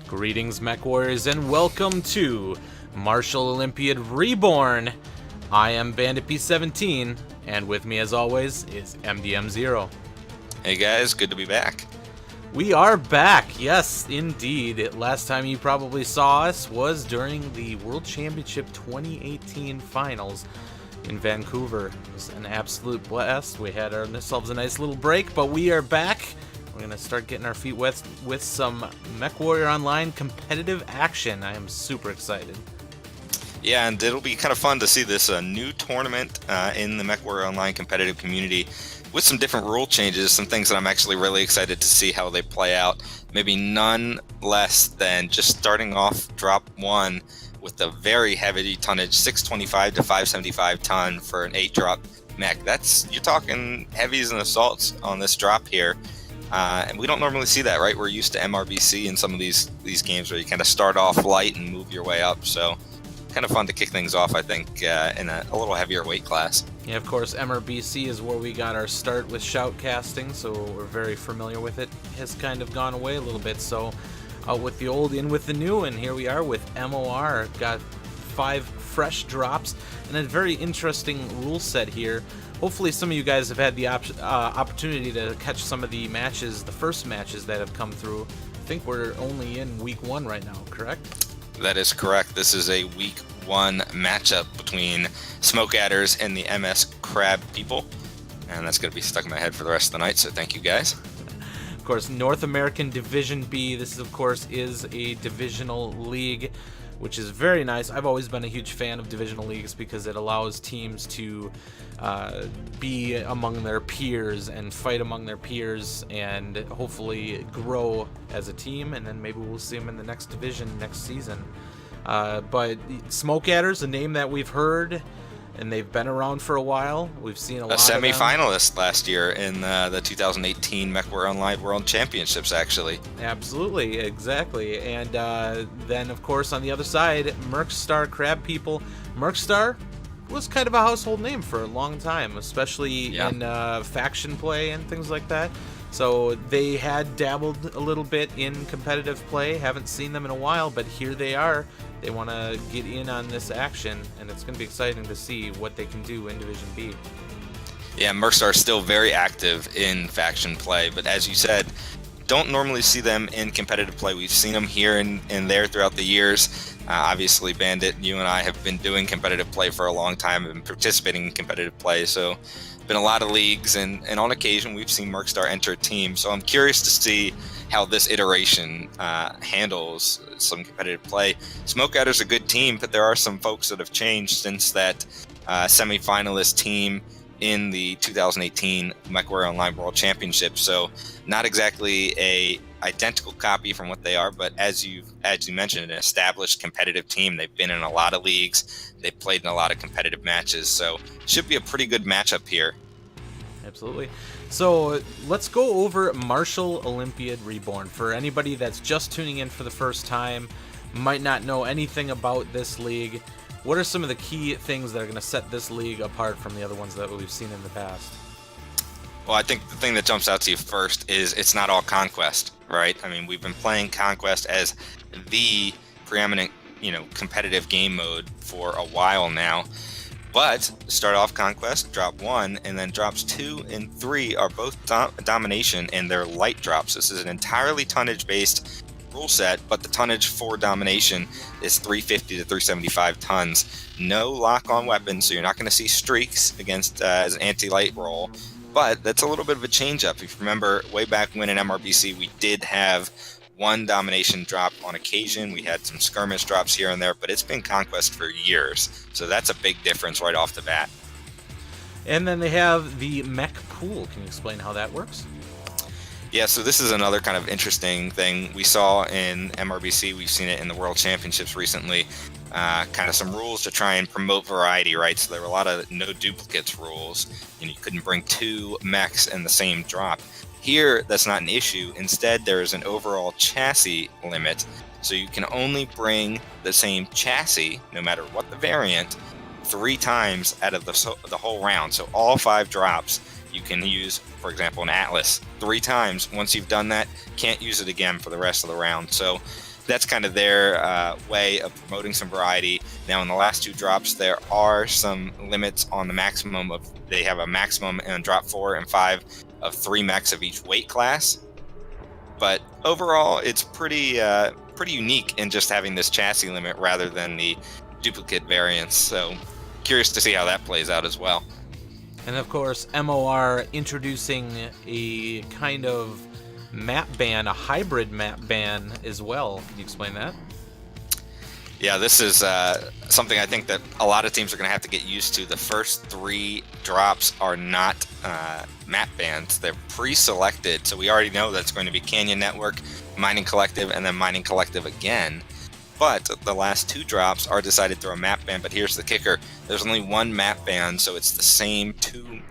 Greetings, Mech Warriors, and welcome to Martial Olympiad Reborn. I am Bandit P17, and with me, as always, is MDM0. Hey guys, good to be back. We are back, yes, indeed. Last time you probably saw us was during the World Championship 2018 Finals in Vancouver. It was an absolute blast. We had ourselves a nice little break, but we are back. We're going to start getting our feet wet with some Mech Warrior Online competitive action. I am super excited. Yeah, and it'll be kind of fun to see this new tournament in the Mech Warrior Online competitive community with some different rule changes, some things that I'm actually really excited to see how they play out. Maybe none less than just starting off drop 1 with a very heavy tonnage, 625 to 575 ton for an 8-drop mech. You're talking heavies and assaults on this drop here. And we don't normally see that, right? We're used to MRBC in some of these games where you kind of start off light and move your way up. So kind of fun to kick things off, I think, in a little heavier weight class. Yeah, of course, MRBC is where we got our start with shoutcasting, so we're very familiar with it. Has kind of gone away a little bit, so out with the old, in with the new, and here we are with MOR. Got 5 fresh drops and a very interesting rule set here. Hopefully some of you guys have had the opportunity to catch some of the matches, the first matches that have come through. I think we're only in week 1 right now, correct? That is correct. This is a week 1 matchup between Smoke Adders and the MS CrabPeople, and that's going to be stuck in my head for the rest of the night, so thank you guys. Of course, North American Division B. This, of course, is a divisional league which is very nice. I've always been a huge fan of divisional leagues because it allows teams to be among their peers and fight among their peers and hopefully grow as a team, and then maybe we'll see them in the next division next season. But Smoke Adder's a name that we've heard, and they've been around for a while. We've seen a lot of them. Semi-finalist last year in the 2018 MechWarrior Online World Championships, actually. Absolutely, exactly. And then, of course, on the other side, Mercstar CrabPeople. Mercstar was kind of a household name for a long time, especially in faction play and things like that. So they had dabbled a little bit in competitive play. Haven't seen them in a while, but here they are. They want to get in on this action, and it's going to be exciting to see what they can do in Division B. Yeah, Mercstar is still very active in faction play, but as you said, don't normally see them in competitive play. We've seen them here and there throughout the years. Obviously, Bandit, you and I have been doing competitive play for a long time and participating in competitive play, so been a lot of leagues, and on occasion we've seen Mercstar enter a team. So I'm curious to see how this iteration handles some competitive play. Smoke Adder's a good team, but there are some folks that have changed since that semi-finalist team in the 2018 MechWarrior Online World Championship. So not exactly a identical copy from what they are, but as you mentioned, an established competitive team. They've been in a lot of leagues. They've played in a lot of competitive matches, so should be a pretty good matchup here. Absolutely. So let's go over Martial Olympiad Reborn. For anybody that's just tuning in for the first time, might not know anything about this league, what are some of the key things that are going to set this league apart from the other ones that we've seen in the past? Well, I think the thing that jumps out to you first is it's not all Conquest, right? I mean, we've been playing Conquest as the preeminent, competitive game mode for a while now. But start off Conquest, drop 1, and then drops 2 and 3 are both domination, and they're light drops. This is an entirely tonnage-based rule set, but the tonnage for domination is 350 to 375 tons. No lock-on weapons, so you're not going to see streaks against as an anti-light roll. But that's a little bit of a change-up. If you remember, way back when in MRBC, we did have one domination drop on occasion. We had some skirmish drops here and there, but it's been Conquest for years. So that's a big difference right off the bat. And then they have the mech pool. Can you explain how that works? Yeah, so this is another kind of interesting thing we saw in MRBC. We've seen it in the World Championships recently. Kind of some rules to try and promote variety, right? So there were a lot of no duplicates rules, and you couldn't bring 2 mechs in the same drop. Here, that's not an issue. Instead, there is an overall chassis limit, so you can only bring the same chassis, no matter what the variant, 3 times out of the whole round. So all 5 drops, you can use, for example, an Atlas 3 times. Once you've done that, can't use it again for the rest of the round. So that's kind of their way of promoting some variety. Now, in the last 2 drops, there are some limits on the maximum of. They have a maximum in drop 4 and 5 of 3 mechs of each weight class. But overall, it's pretty unique in just having this chassis limit rather than the duplicate variants. So curious to see how that plays out as well. And of course, MOR introducing a kind of map ban, a hybrid map ban as well. Can you explain that? Yeah, this is something I think that a lot of teams are going to have to get used to. The first 3 drops are not map bans. They're pre-selected, so we already know that's going to be Canyon Network, Mining Collective, and then Mining Collective again. But the last 2 drops are decided through a map ban, but here's the kicker. There's only 1 map ban, so it's the same 2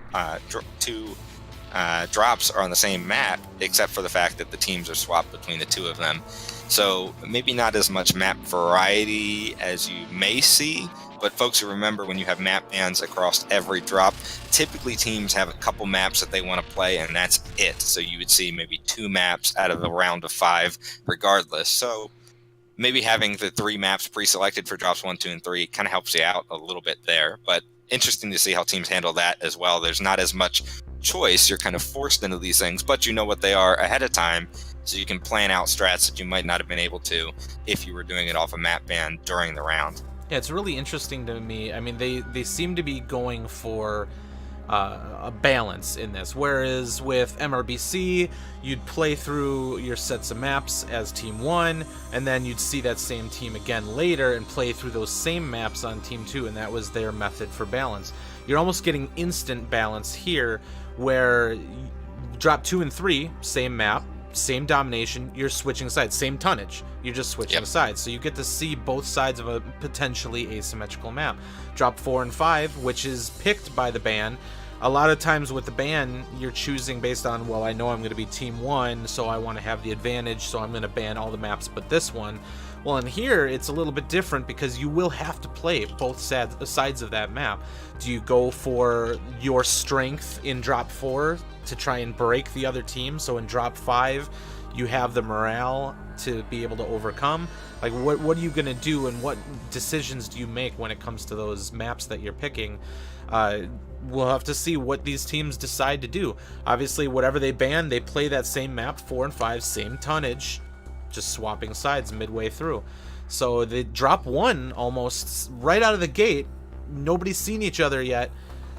drops are on the same map, except for the fact that the teams are swapped between the 2 of them. So maybe not as much map variety as you may see, but folks, who remember when you have map bans across every drop, typically teams have a couple maps that they want to play, and that's it. So you would see maybe 2 maps out of a round of 5 regardless. So maybe having the 3 maps pre-selected for drops 1, 2, and 3 kind of helps you out a little bit there, but interesting to see how teams handle that as well. There's not as much choice. You're kind of forced into these things, but you know what they are ahead of time, so you can plan out strats that you might not have been able to if you were doing it off a map ban during the round. Yeah, it's really interesting to me. I mean, they seem to be going for a balance in this. Whereas with MRBC, you'd play through your sets of maps as Team 1, and then you'd see that same team again later and play through those same maps on Team 2, and that was their method for balance. You're almost getting instant balance here, where drop 2 and 3, same map, same domination, you're switching sides, same tonnage, you're just switching sides, so you get to see both sides of a potentially asymmetrical map. Drop 4 and 5, which is picked by the ban. A lot of times with the ban, you're choosing based on, well, I know I'm going to be Team 1, so I want to have the advantage, so I'm going to ban all the maps but this one. Well, in here, it's a little bit different because you will have to play both sides of that map. Do you go for your strength in drop 4 to try and break the other team, so in drop 5, you have the morale to be able to overcome? Like, what are you going to do, and what decisions do you make when it comes to those maps that you're picking? We'll have to see what these teams decide to do. Obviously, whatever they ban, they play that same map, 4 and 5, same tonnage, just swapping sides midway through. So they drop 1 almost right out of the gate. Nobody's seen each other yet.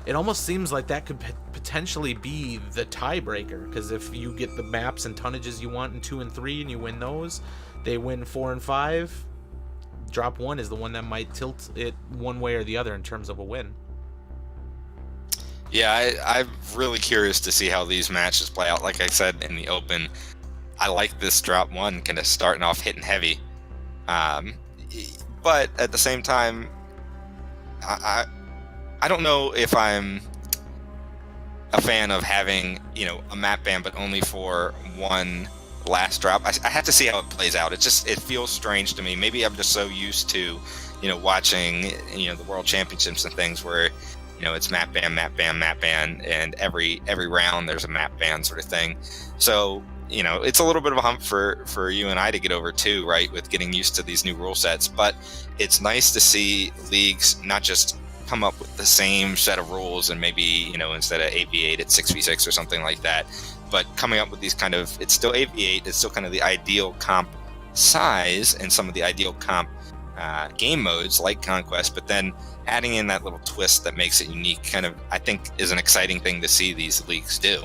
It almost seems like that could potentially be the tiebreaker, because if you get the maps and tonnages you want in 2 and 3 and you win those, they win 4 and 5. Drop 1 is the one that might tilt it one way or the other in terms of a win. Yeah, I'm really curious to see how these matches play out. Like I said in the open, I like this drop 1 kind of starting off hitting heavy. But at the same time, I don't know if I'm a fan of having, a map ban, but only for one last drop. I have to see how it plays out. It feels strange to me. Maybe I'm just so used to, watching, the World Championships and things where, it's map ban, map ban, map ban, and every round there's a map ban sort of thing. So, it's a little bit of a hump for you and I to get over too, right, with getting used to these new rule sets. But it's nice to see leagues not just come up with the same set of rules and maybe, instead of 8v8, it's 6v6 or something like that, but coming up with these kind of, it's still 8v8, it's still kind of the ideal comp size and some of the ideal comp game modes like Conquest, but then adding in that little twist that makes it unique kind of, I think, is an exciting thing to see these leagues do.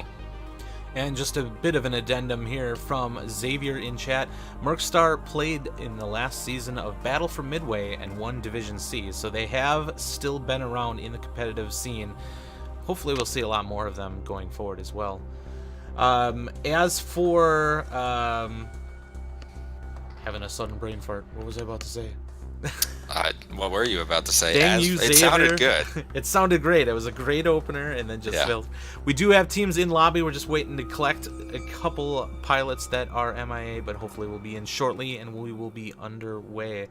And just a bit of an addendum here from Xavier in chat. Mercstar played in the last season of Battle for Midway and won Division C, so they have still been around in the competitive scene. Hopefully we'll see a lot more of them going forward as well. As for having a sudden brain fart, what was I about to say? What were you about to say? Dang you, Xavier. It sounded good. It sounded great. It was a great opener, and then just failed. We do have teams in lobby. We're just waiting to collect a couple pilots that are MIA, but hopefully we'll be in shortly, and we will be underway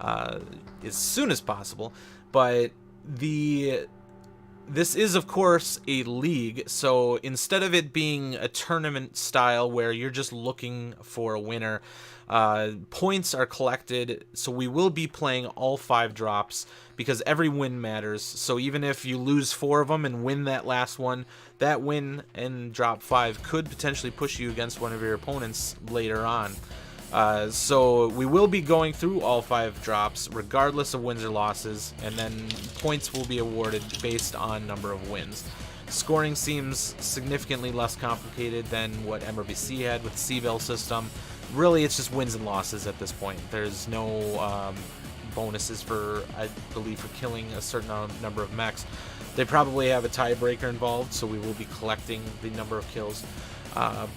as soon as possible. But this is, of course, a league, so instead of it being a tournament style where you're just looking for a winner, points are collected, so we will be playing all 5 drops because every win matters. So even if you lose 4 of them and win that last one, that win in drop 5 could potentially push you against one of your opponents later on. So we will be going through all 5 drops regardless of wins or losses, and then points will be awarded based on number of wins. Scoring seems significantly less complicated than what MRBC had with the C-Bell system. Really, it's just wins and losses at this point. There's no bonuses for, I believe, for killing a certain number of mechs. They probably have a tiebreaker involved, so we will be collecting the number of kills.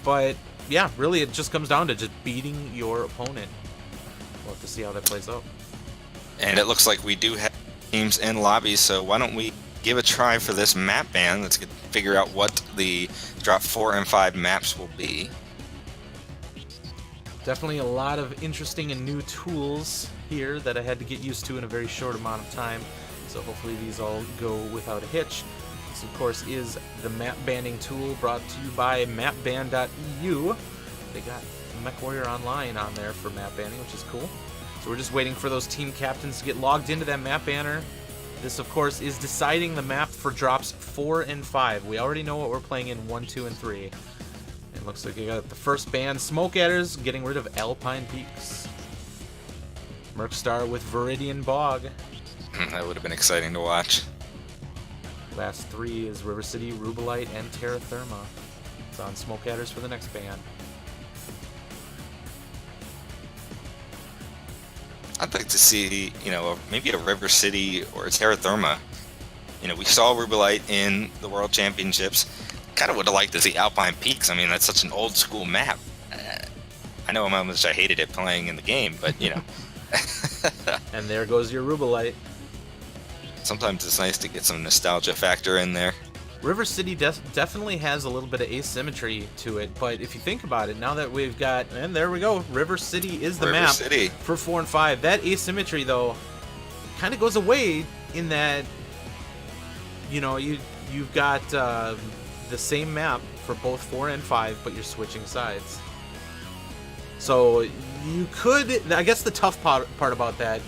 But yeah, really, it just comes down to just beating your opponent. We'll have to see how that plays out. And it looks like we do have teams in lobby, so why don't we give a try for this map ban? Let's figure out what the drop 4 and 5 maps will be. Definitely a lot of interesting and new tools here that I had to get used to in a very short amount of time. So hopefully these all go without a hitch. This, of course, is the map banning tool brought to you by mapban.eu. They got MechWarrior Online on there for map banning, which is cool. So we're just waiting for those team captains to get logged into that map banner. This, of course, is deciding the map for drops 4 and 5. We already know what we're playing in 1, 2, and 3. It looks like we got the first ban, Smoke Adders, getting rid of Alpine Peaks. Mercstar with Viridian Bog. That would have been exciting to watch. Last 3 is River City, Rubelite, and Terra Therma. It's on Smoke Adders for the next ban. I'd like to see, maybe a River City or a Terra Therma. We saw Rubelite in the World Championships. Kind of would have liked to see Alpine Peaks. I mean, that's such an old school map. I know how much I hated it playing in the game, but, And there goes your Rubelite. Sometimes it's nice to get some nostalgia factor in there. River City definitely has a little bit of asymmetry to it, but if you think about it, now that we've got, and there we go, River City is the map for 4 and 5. That asymmetry, though, kind of goes away in that, you've got the same map for both 4 and 5, but you're switching sides. So you could, I guess the tough part about that,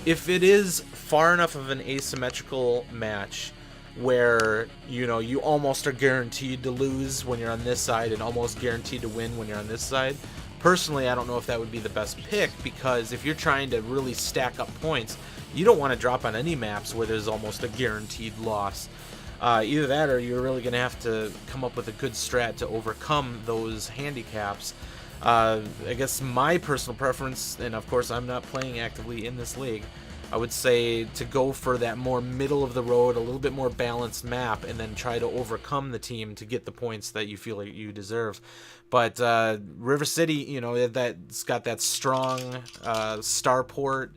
if it is far enough of an asymmetrical match where, you almost are guaranteed to lose when you're on this side and almost guaranteed to win when you're on this side, personally, I don't know if that would be the best pick, because if you're trying to really stack up points, you don't want to drop on any maps where there's almost a guaranteed loss. Either that, or you're really going to have to come up with a good strat to overcome those handicaps. I guess my personal preference, and of course I'm not playing actively in this league, I would say to go for that more middle of the road, a little bit more balanced map, and then try to overcome the team to get the points that you feel like you deserve. But River City, that's got that strong starport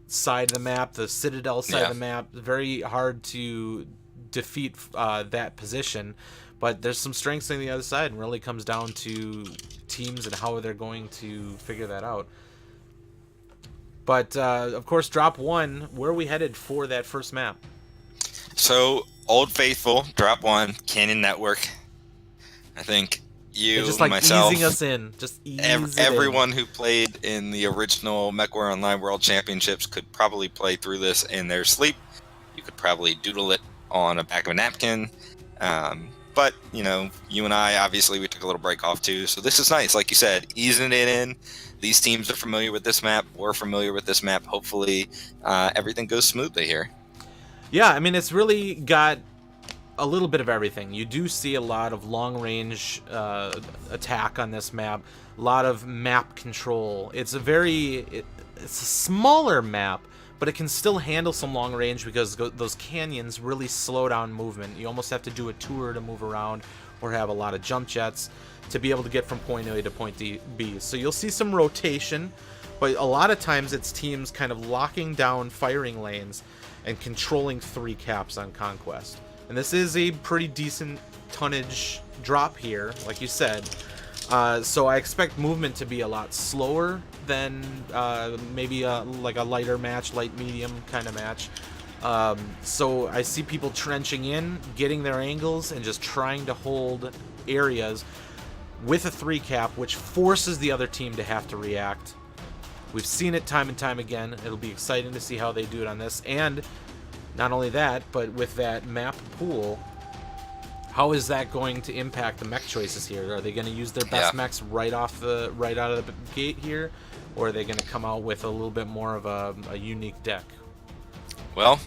side of the map, the Citadel side of the map, very hard to defeat that position. But there's some strengths on the other side, and really comes down to teams and how they're going to figure that out. But, of course, drop 1, where are we headed for that first map? So, Old Faithful, drop 1, Canyon Network. I think you, just like myself, easing us in. Just everyone who played in the original MechWarrior Online World Championships could probably play through this in their sleep. You could probably doodle it on the back of a napkin. But, you and I, obviously, we took a little break off too. So this is nice. Like you said, easing it in. These teams are familiar with this map. We're familiar with this map. Hopefully, everything goes smoothly here. Yeah, I mean, it's really got a little bit of everything. You do see a lot of long-range attack on this map. A lot of map control. It's it's a smaller map, but it can still handle some long range because those canyons really slow down movement. You almost have to do a tour to move around or have a lot of jump jets to be able to get from point A to point B. So you'll see some rotation, but a lot of times it's teams kind of locking down firing lanes and controlling 3 caps on Conquest. And this is a pretty decent tonnage drop here, like you said. So I expect movement to be a lot slower than maybe like a lighter match, light medium kind of match. So I see people trenching in, getting their angles, and just trying to hold areas with a 3 cap, which forces the other team to have to react. We've seen it time and time again. It'll be exciting to see how they do it on this. And not only that, but with that map pool, how is that going to impact the mech choices here? Are they going to use their best mechs right out of the gate here, or are they going to come out with a little bit more of a unique deck? Well,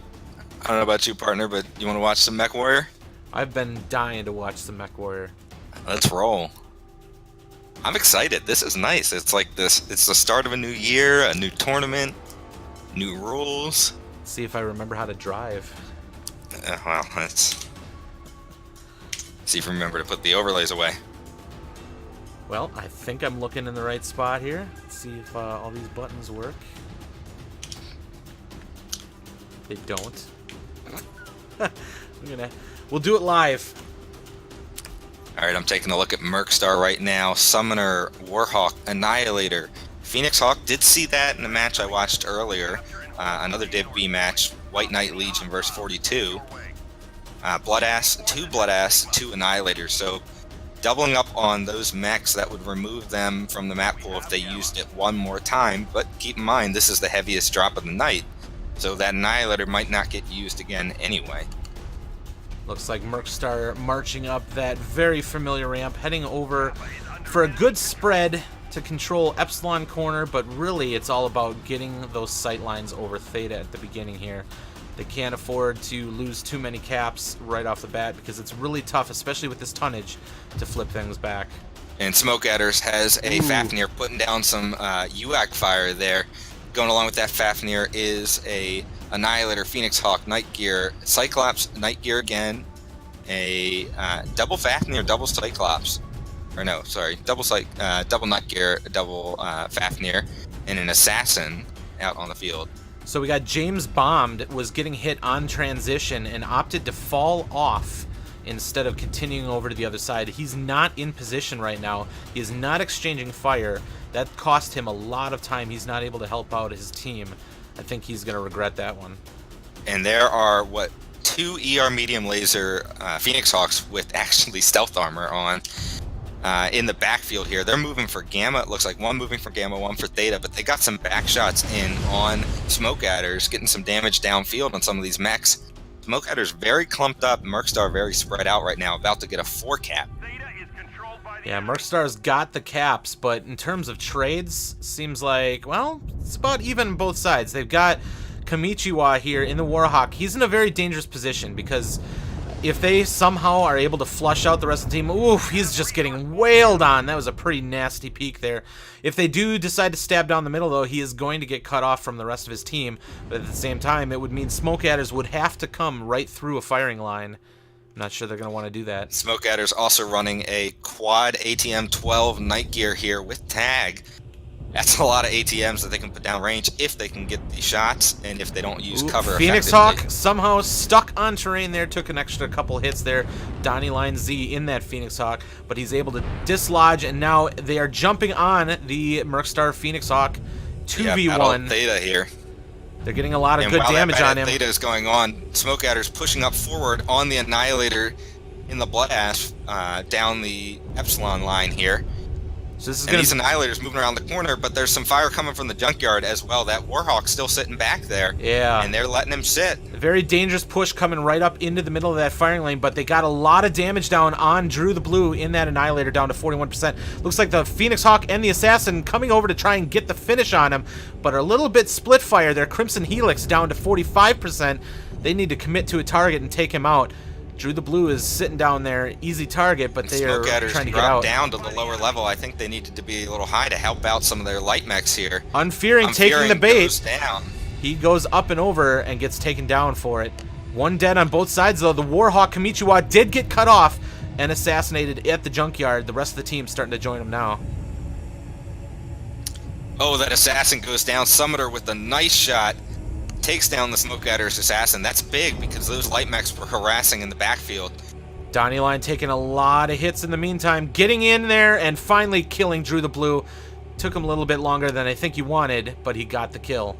I don't know about you, partner, but you want to watch some MechWarrior? I've been dying to watch some MechWarrior. Let's roll. I'm excited. This is nice. It's like this. It's the start of a new year, a new tournament, new rules. Let's see if I remember how to drive. Well, let's see if you remember to put the overlays away. Well, I think I'm looking in the right spot here. Let's see if all these buttons work. They don't. We'll do it live. Alright, I'm taking a look at Mercstar right now. Summoner, Warhawk, Annihilator. Phoenix Hawk did see that in the match I watched earlier. Another Div B match. White Knight Legion versus 42. Bloodass, 2 Bloodass, 2 Annihilators. So doubling up on those mechs, that would remove them from the map pool if they used it one more time. But keep in mind, this is the heaviest drop of the night. So that Annihilator might not get used again anyway. Looks like Mercstar marching up that very familiar ramp, heading over for a good spread to control Epsilon corner, but really it's all about getting those sight lines over Theta at the beginning here. They can't afford to lose too many caps right off the bat because it's really tough, especially with this tonnage, to flip things back. And Smoke Adders has a Fafnir putting down some UAC fire there. Going along with that Fafnir is a Annihilator, Phoenix Hawk, Night Gear, Cyclops, Night Gear again, a double Fafnir, double Cyclops, or no, sorry, double Night Gear, double Fafnir, and an Assassin out on the field. So we got James Bombed was getting hit on transition and opted to fall off instead of continuing over to the other side. He's not in position right now. He is not exchanging fire. That cost him a lot of time. He's not able to help out his team. I think he's going to regret that one. And there are, two ER medium laser Phoenix Hawks with actually stealth armor on in the backfield here. They're moving for Gamma. It looks like one moving for Gamma, one for Theta, but they got some back shots in on Smoke Adders, getting some damage downfield on some of these mechs. Smoke Adder's very clumped up. Mercstar very spread out right now, about to get a 4 cap. Yeah, Mercstar's got the caps, but in terms of trades, seems like, well, it's about even on both sides. They've got Kamichiwa here in the Warhawk. He's in a very dangerous position because if they somehow are able to flush out the rest of the team, oof, he's just getting wailed on. That was a pretty nasty peek there. If they do decide to stab down the middle, though, he is going to get cut off from the rest of his team. But at the same time, it would mean Smoke Adders would have to come right through a firing line. I'm not sure they're going to want to do that. Smoke Adders also running a quad ATM 12 Night Gear here with tag. That's a lot of ATMs that they can put down range if they can get the shots and if they don't use cover Phoenix Hawk somehow stuck on terrain there, took an extra couple hits there. Donnie Line Z in that Phoenix Hawk, but he's able to dislodge, and now they are jumping on the Mercstar Phoenix Hawk 2v1. Theta here. They're getting a lot of good damage on him. Theta is going on. Smoke Adder's pushing up forward on the Annihilator in the Blood Ash down the Epsilon line here. So this is these Annihilators moving around the corner, but there's some fire coming from the junkyard as well. That Warhawk's still sitting back there. Yeah. And they're letting him sit. A very dangerous push coming right up into the middle of that firing lane, but they got a lot of damage down on Drew the Blue in that Annihilator, down to 41%. Looks like the Phoenix Hawk and the Assassin coming over to try and get the finish on him, but are a little bit split fire there. Crimson Helix down to 45%. They need to commit to a target and take him out. Drew the Blue is sitting down there, easy target, but they are trying to get out. Down to the lower level. I think they needed to be a little high to help out some of their light mechs here. Unfearing taking the bait. He goes up and over and gets taken down for it. One dead on both sides, though. The Warhawk Kamichiwa did get cut off and assassinated at the junkyard. The rest of the team starting to join him now. Oh, that Assassin goes down. Summiter with a nice shot. Takes down the Smoke Adder's Assassin. That's big because those light mechs were harassing in the backfield. Donnie Line taking a lot of hits in the meantime, getting in there and finally killing Drew the Blue. Took him a little bit longer than I think he wanted, but he got the kill.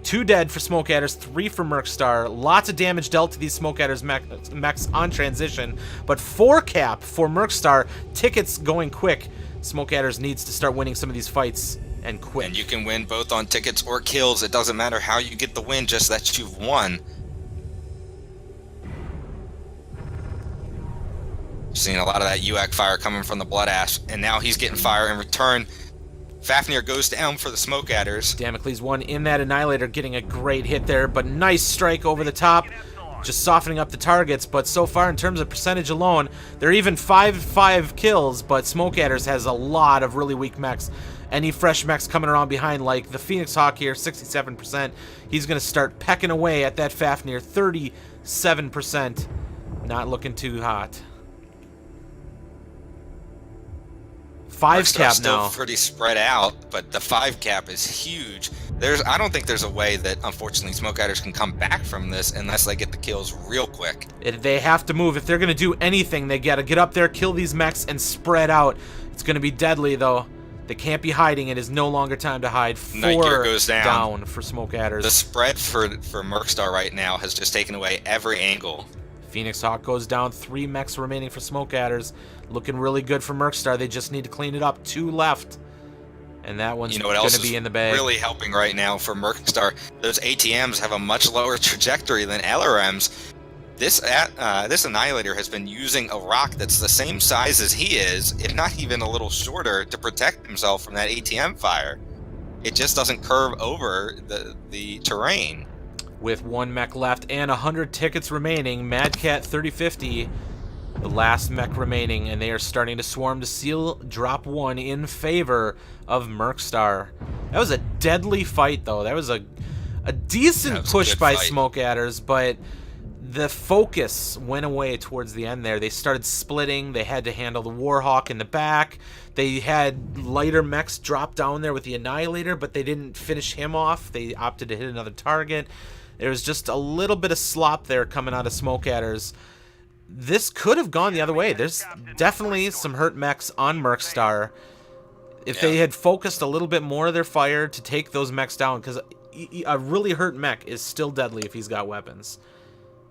2 dead for Smoke Adders, 3 for Mercstar. Lots of damage dealt to these Smoke Adders mechs on transition, but 4 cap for Mercstar. Tickets going quick. Smoke Adders needs to start winning some of these fights. And quick. And you can win both on tickets or kills. It doesn't matter how you get the win, just that you've won. Seeing a lot of that UAC fire coming from the Blood Ash, and now he's getting fire in return. Fafnir goes down for the Smoke Adders. Damocles one in that Annihilator, getting a great hit there, but nice strike over the top. Just softening up the targets, but so far in terms of percentage alone, they're even 5-5 kills, but Smoke Adders has a lot of really weak mechs. Any fresh mechs coming around behind, like the Phoenix Hawk here, 67%. He's going to start pecking away at that Fafnir, 37%. Not looking too hot. 5 cap still now. Pretty spread out, but the 5 cap is huge. I don't think there's a way that, unfortunately, Smoke Adders can come back from this unless they get the kills real quick. They have to move. If they're going to do anything, they got to get up there, kill these mechs, and spread out. It's going to be deadly, though. They can't be hiding. It is no longer time to hide. 4 Night Gear goes down for Smoke Adders. The spread for Mercstar right now has just taken away every angle. Phoenix Hawk goes down. 3 mechs remaining for Smoke Adders. Looking really good for Mercstar. They just need to clean it up. 2 left. And that one's going to be in the bag. Really helping right now for Mercstar. Those ATMs have a much lower trajectory than LRMs. This Annihilator has been using a rock that's the same size as he is, if not even a little shorter, to protect himself from that ATM fire. It just doesn't curve over the terrain. with 1 mech left and 100 tickets remaining. Mad Cat 3050, the last mech remaining, and they are starting to swarm to seal drop 1 in favor of Mercstar. That was a deadly fight, though. That was a decent push by Smoke Adders, but the focus went away towards the end there. They started splitting. They had to handle the Warhawk in the back. They had lighter mechs drop down there with the Annihilator, but they didn't finish him off. They opted to hit another target. There was just a little bit of slop there coming out of Smoke Adders. This could have gone the other way. There's definitely some hurt mechs on Mercstar. If they had focused a little bit more of their fire to take those mechs down, because a really hurt mech is still deadly if he's got weapons.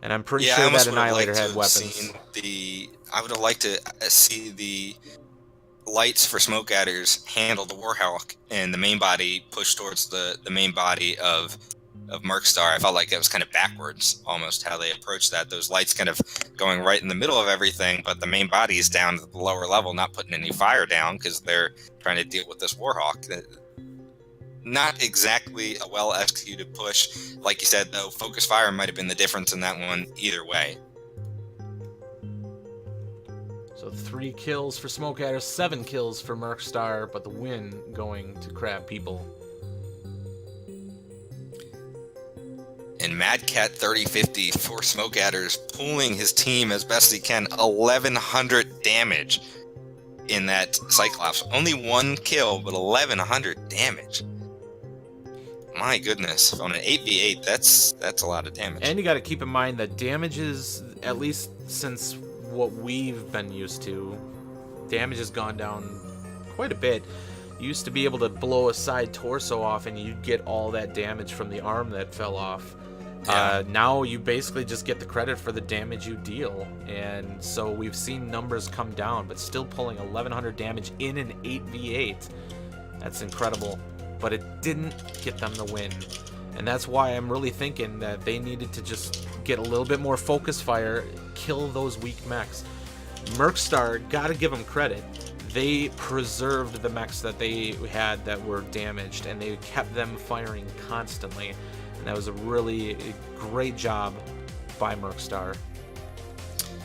And I'm pretty sure that Annihilator had weapons. I would have liked to see the lights for Smoke Adders handle the Warhawk and the main body push towards the main body of Mercstar. I felt like it was kind of backwards, almost, how they approached that. Those lights kind of going right in the middle of everything, but the main body is down at the lower level, not putting any fire down because they're trying to deal with this Warhawk. Not exactly a well-executed push. Like you said, though, focus fire might have been the difference in that one either way. So 3 kills for Smoke Adders, 7 kills for Mercstar, but the win going to CrabPeople. And Mad Cat 3050 for Smoke Adders, pulling his team as best he can. 1,100 damage in that Cyclops. Only 1 kill, but 1,100 damage. My goodness, on an 8v8, that's a lot of damage. And you got to keep in mind that damages, at least since what we've been used to, damage has gone down quite a bit. You used to be able to blow a side torso off and you'd get all that damage from the arm that fell off. Yeah. Now you basically just get the credit for the damage you deal. And so we've seen numbers come down, but still pulling 1,100 damage in an 8v8. That's incredible. But it didn't get them the win. And that's why I'm really thinking that they needed to just get a little bit more focus fire, kill those weak mechs. Mercstar, gotta give them credit. They preserved the mechs that they had that were damaged, and they kept them firing constantly. And that was a really great job by Mercstar.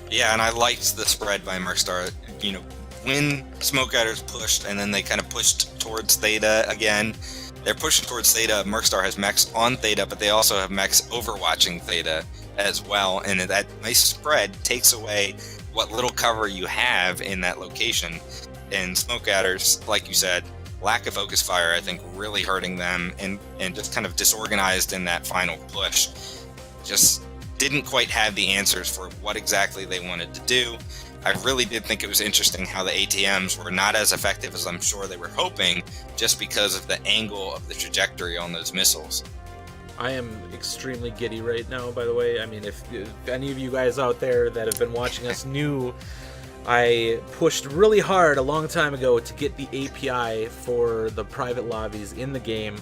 Yeah, and I liked the spread by Mercstar. You know, when Smoke Adders pushed, and then they kind of pushed towards Theta again. They're pushing towards Theta. Mercstar has mechs on Theta, but they also have mechs overwatching Theta as well. And that nice spread takes away what little cover you have in that location. And Smoke Adders, like you said, lack of focus fire, I think, really hurting them, and just kind of disorganized in that final push. Just didn't quite have the answers for what exactly they wanted to do. I really did think it was interesting how the ATMs were not as effective as I'm sure they were hoping, just because of the angle of the trajectory on those missiles. I am extremely giddy right now, by the way. I mean, if any of you guys out there that have been watching us knew, I pushed really hard a long time ago to get the API for the private lobbies in the game.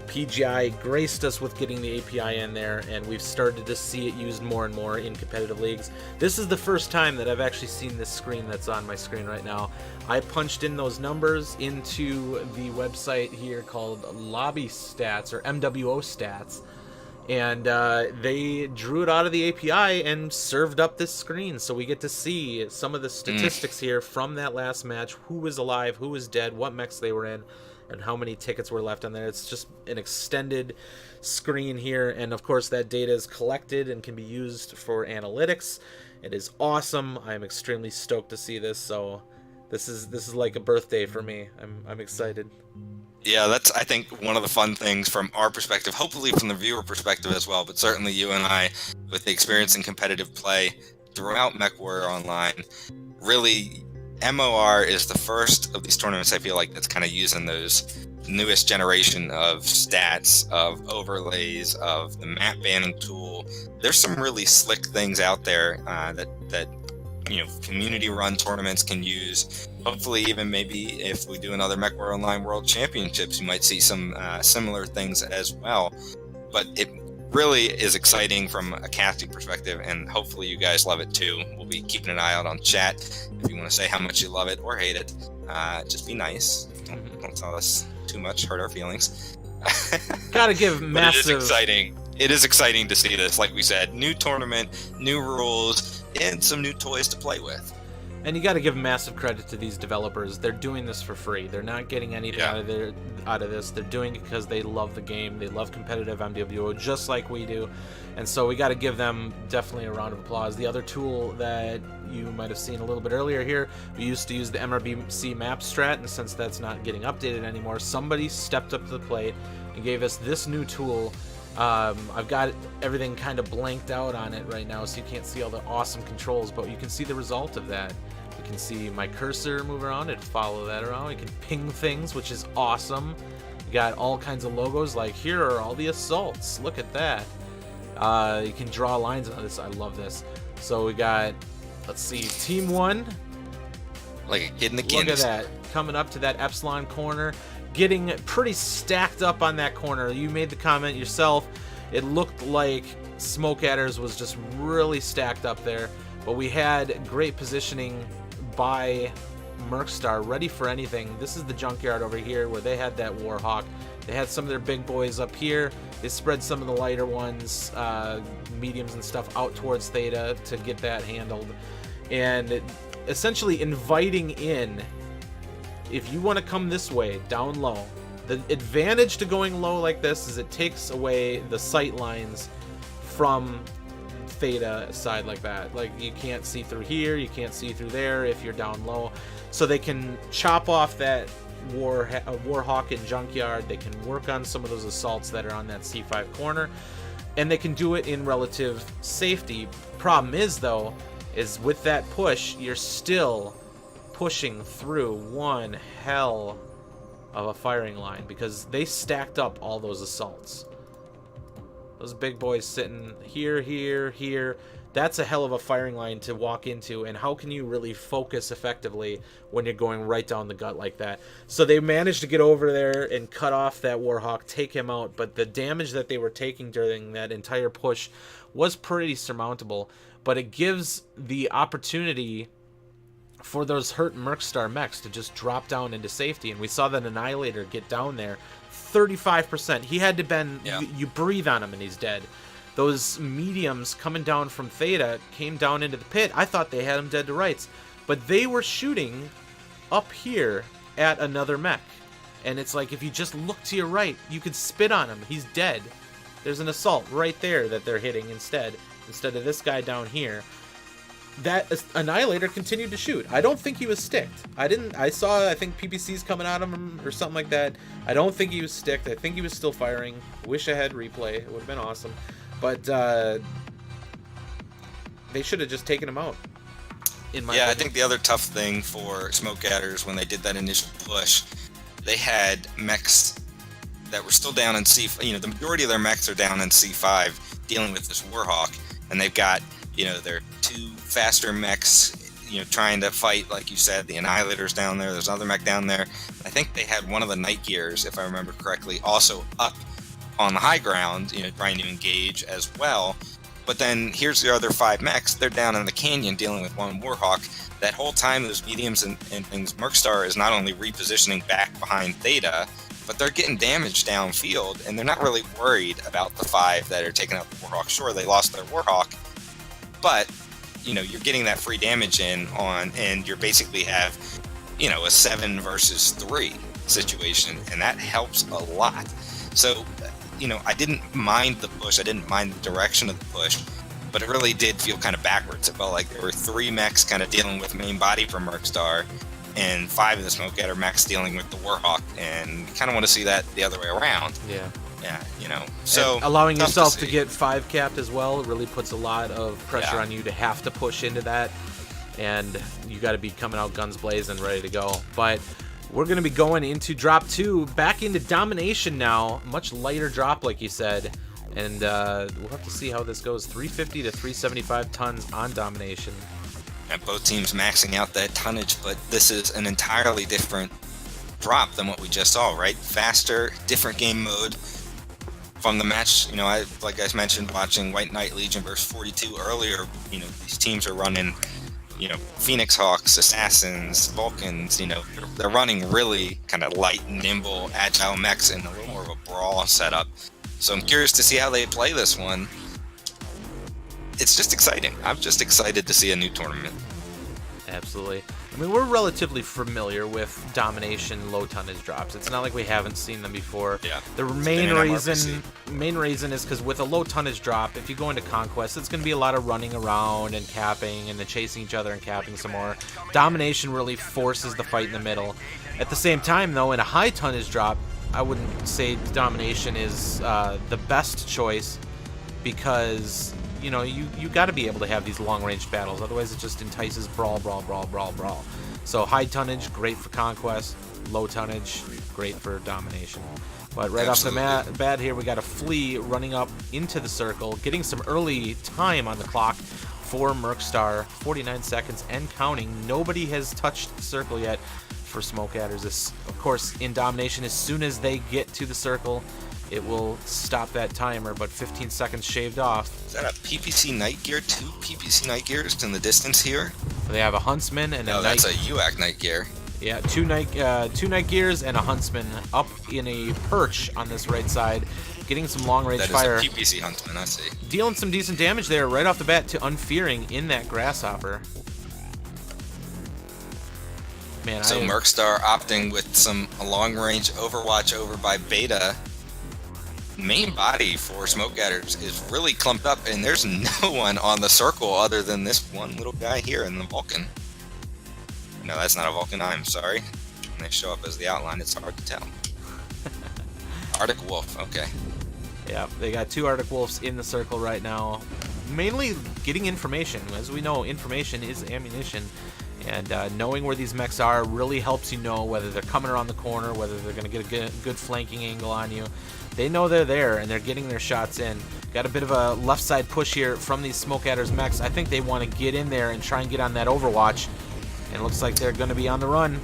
PGI graced us with getting the API in there, and we've started to see it used more and more in competitive leagues. This is the first time that I've actually seen this screen that's on my screen right now. I punched in those numbers into the website here called Lobby Stats, or MWO Stats, and they drew it out of the API and served up this screen, so we get to see some of the statistics here from that last match, who was alive, who was dead, what mechs they were in, and how many tickets were left on there. It's just an extended screen here, and of course that data is collected and can be used for analytics. It is awesome. I'm extremely stoked to see this, so this is like a birthday for me. I'm excited. Yeah, that's, I think, one of the fun things from our perspective, hopefully from the viewer perspective as well, but certainly you and I, with the experience in competitive play throughout MechWarrior Online, really, MOR is the first of these tournaments, I feel like, that's kind of using those newest generation of stats, of overlays, of the map banning tool. There's some really slick things out there that you know, community-run tournaments can use. Hopefully, even maybe if we do another MechWarrior Online World Championships, you might see some similar things as well. But it really is exciting from a casting perspective, and hopefully you guys love it too. We'll be keeping an eye out on chat. If you want to say how much you love it or hate it, just be nice. Don't tell us too much, hurt our feelings. Gotta give massive, it is exciting. it is exciting to see this. Like we said, new tournament, new rules, and some new toys to play with. And you got to give massive credit to these developers. They're doing this for free. They're not getting anything out of this. They're doing it because they love the game. They love competitive MWO just like we do. And so we got to give them definitely a round of applause. The other tool that you might have seen a little bit earlier here, we used to use the MRBC map strat, and since that's not getting updated anymore, somebody stepped up to the plate and gave us this new tool. I've got everything kind of blanked out on it right now, so you can't see all the awesome controls, but you can see the result of that. You can see my cursor move around and follow that around. You can ping things, which is awesome. You got all kinds of logos, like here are all the assaults. Look at that. You can draw lines on this. I love this. So we got, let's see, Team 1. Like a kid in the candy. Look at that. Coming up to that Epsilon corner. Getting pretty stacked up on that corner. You made the comment yourself. It looked like Smoke Adders was just really stacked up there. But we had great positioning by Mercstar, ready for anything. This is the junkyard over here where they had that Warhawk. They had some of their big boys up here. They spread some of the lighter ones, mediums and stuff out towards Theta to get that handled. And essentially inviting in, if you want to come this way, down low, the advantage to going low like this is it takes away the sight lines from Theta side like that. Like, you can't see through here, you can't see through there if you're down low. So they can chop off that Warhawk and Junkyard. They can work on some of those assaults that are on that C5 corner, and they can do it in relative safety. Problem is, though, is with that push, you're still pushing through one hell of a firing line because they stacked up all those assaults. Those big boys sitting here, here, here. That's a hell of a firing line to walk into, and how can you really focus effectively when you're going right down the gut like that? So they managed to get over there and cut off that Warhawk, take him out, but the damage that they were taking during that entire push was pretty surmountable. But it gives the opportunity for those hurt Mercstar mechs to just drop down into safety, and we saw that Annihilator get down there 35%. He had to bend, you breathe on him and he's dead. Those mediums coming down from Theta came down into the pit. I thought they had him dead to rights, but they were shooting up here at another mech, and it's like if you just look to your right, you could spit on him. He's dead. There's an assault right there that they're hitting instead of this guy down here. That Annihilator continued to shoot. I don't think he was sticked. I saw, I think PPC's coming out of him or something like that. I don't think he was sticked. I think he was still firing. Wish I had replay. It would have been awesome. But they should have just taken him out. In my opinion. I think the other tough thing for Smoke Adders when they did that initial push, they had mechs that were still down in C5. You know, the majority of their mechs are down in C5 dealing with this Warhawk, and they've got, you know, their two faster mechs, you know, trying to fight, like you said, the Annihilator's down there. There's another mech down there. I think they had one of the Night Gears, if I remember correctly, also up on the high ground, you know, trying to engage as well. But then here's the other 5 mechs. They're down in the canyon dealing with one Warhawk. That whole time, those mediums and things, Mercstar is not only repositioning back behind Theta, but they're getting damaged downfield, and they're not really worried about the 5 that are taking out the Warhawk. Sure, they lost their Warhawk, but, you know, you're getting that free damage in on, and you basically have, you know, a 7 versus 3 situation, and that helps a lot. So, you know, I didn't mind the push. I didn't mind the direction of the push, but it really did feel kind of backwards. It felt like there were 3 mechs kind of dealing with main body for Mercstar, and 5 of the Smoke Adder mechs dealing with the Warhawk, and you kind of want to see that the other way around. Yeah, you know, so and allowing yourself to get 5 capped as well really puts a lot of pressure on you to have to push into that, and you got to be coming out guns blazing, ready to go. But we're going to be going into drop 2, back into domination now, much lighter drop like you said, and we'll have to see how this goes. 350 to 375 tons on domination. And both teams maxing out that tonnage, but this is an entirely different drop than what we just saw, right? Faster, different game mode. From the match, you know, like I mentioned, watching White Knight Legion versus 42 earlier, you know, these teams are running, you know, Phoenix Hawks, Assassins, Vulcans, you know, they're running really kind of light, nimble, agile mechs in a little more of a brawl setup. So I'm curious to see how they play this one. It's just exciting. I'm just excited to see a new tournament. Absolutely. I mean, we're relatively familiar with domination low tonnage drops. It's not like we haven't seen them before. Yeah. The main reason is because with a low tonnage drop, if you go into Conquest, it's going to be a lot of running around and capping and then chasing each other and capping some more. Domination really forces the fight in the middle. At the same time, though, in a high tonnage drop, I wouldn't say domination is the best choice because, you know, you got to be able to have these long-range battles. Otherwise, it just entices brawl. So high tonnage, great for Conquest. Low tonnage, great for domination. But right Absolutely. off the bat here, we got a Flea running up into the circle, getting some early time on the clock for Mercstar. 49 seconds and counting. Nobody has touched the circle yet for Smoke Adders. This, of course, in domination, as soon as they get to the circle, it will stop that timer, but 15 seconds shaved off. Is that a PPC Night Gear? 2 PPC Night Gears in the distance here? They have a Huntsman and No, a that's Night... a UAC Night Gear. Yeah, two night gears and a Huntsman up in a perch on this right side, getting some long-range fire. That is a PPC Huntsman, I see. Dealing some decent damage there right off the bat to Unfearing in that Grasshopper. Man, So Mercstar opting with some long-range Overwatch over by Beta. Main body for Smoke Adders is really clumped up, and there's no one on the circle other than this one little guy here in the Vulcan. No, that's not a Vulcan, I'm sorry. When they show up as the outline, it's hard to tell. Arctic Wolf, okay. Yeah, they got two Arctic Wolves in the circle right now, mainly getting information. As we know, information is ammunition, and knowing where these mechs are really helps you know whether they're coming around the corner, whether they're going to get a good flanking angle on you. They know they're there, and they're getting their shots in. Got a bit of a left side push here from these Smoke Adders mechs. I think they want to get in there and try and get on that Overwatch, and it looks like they're going to be on the run.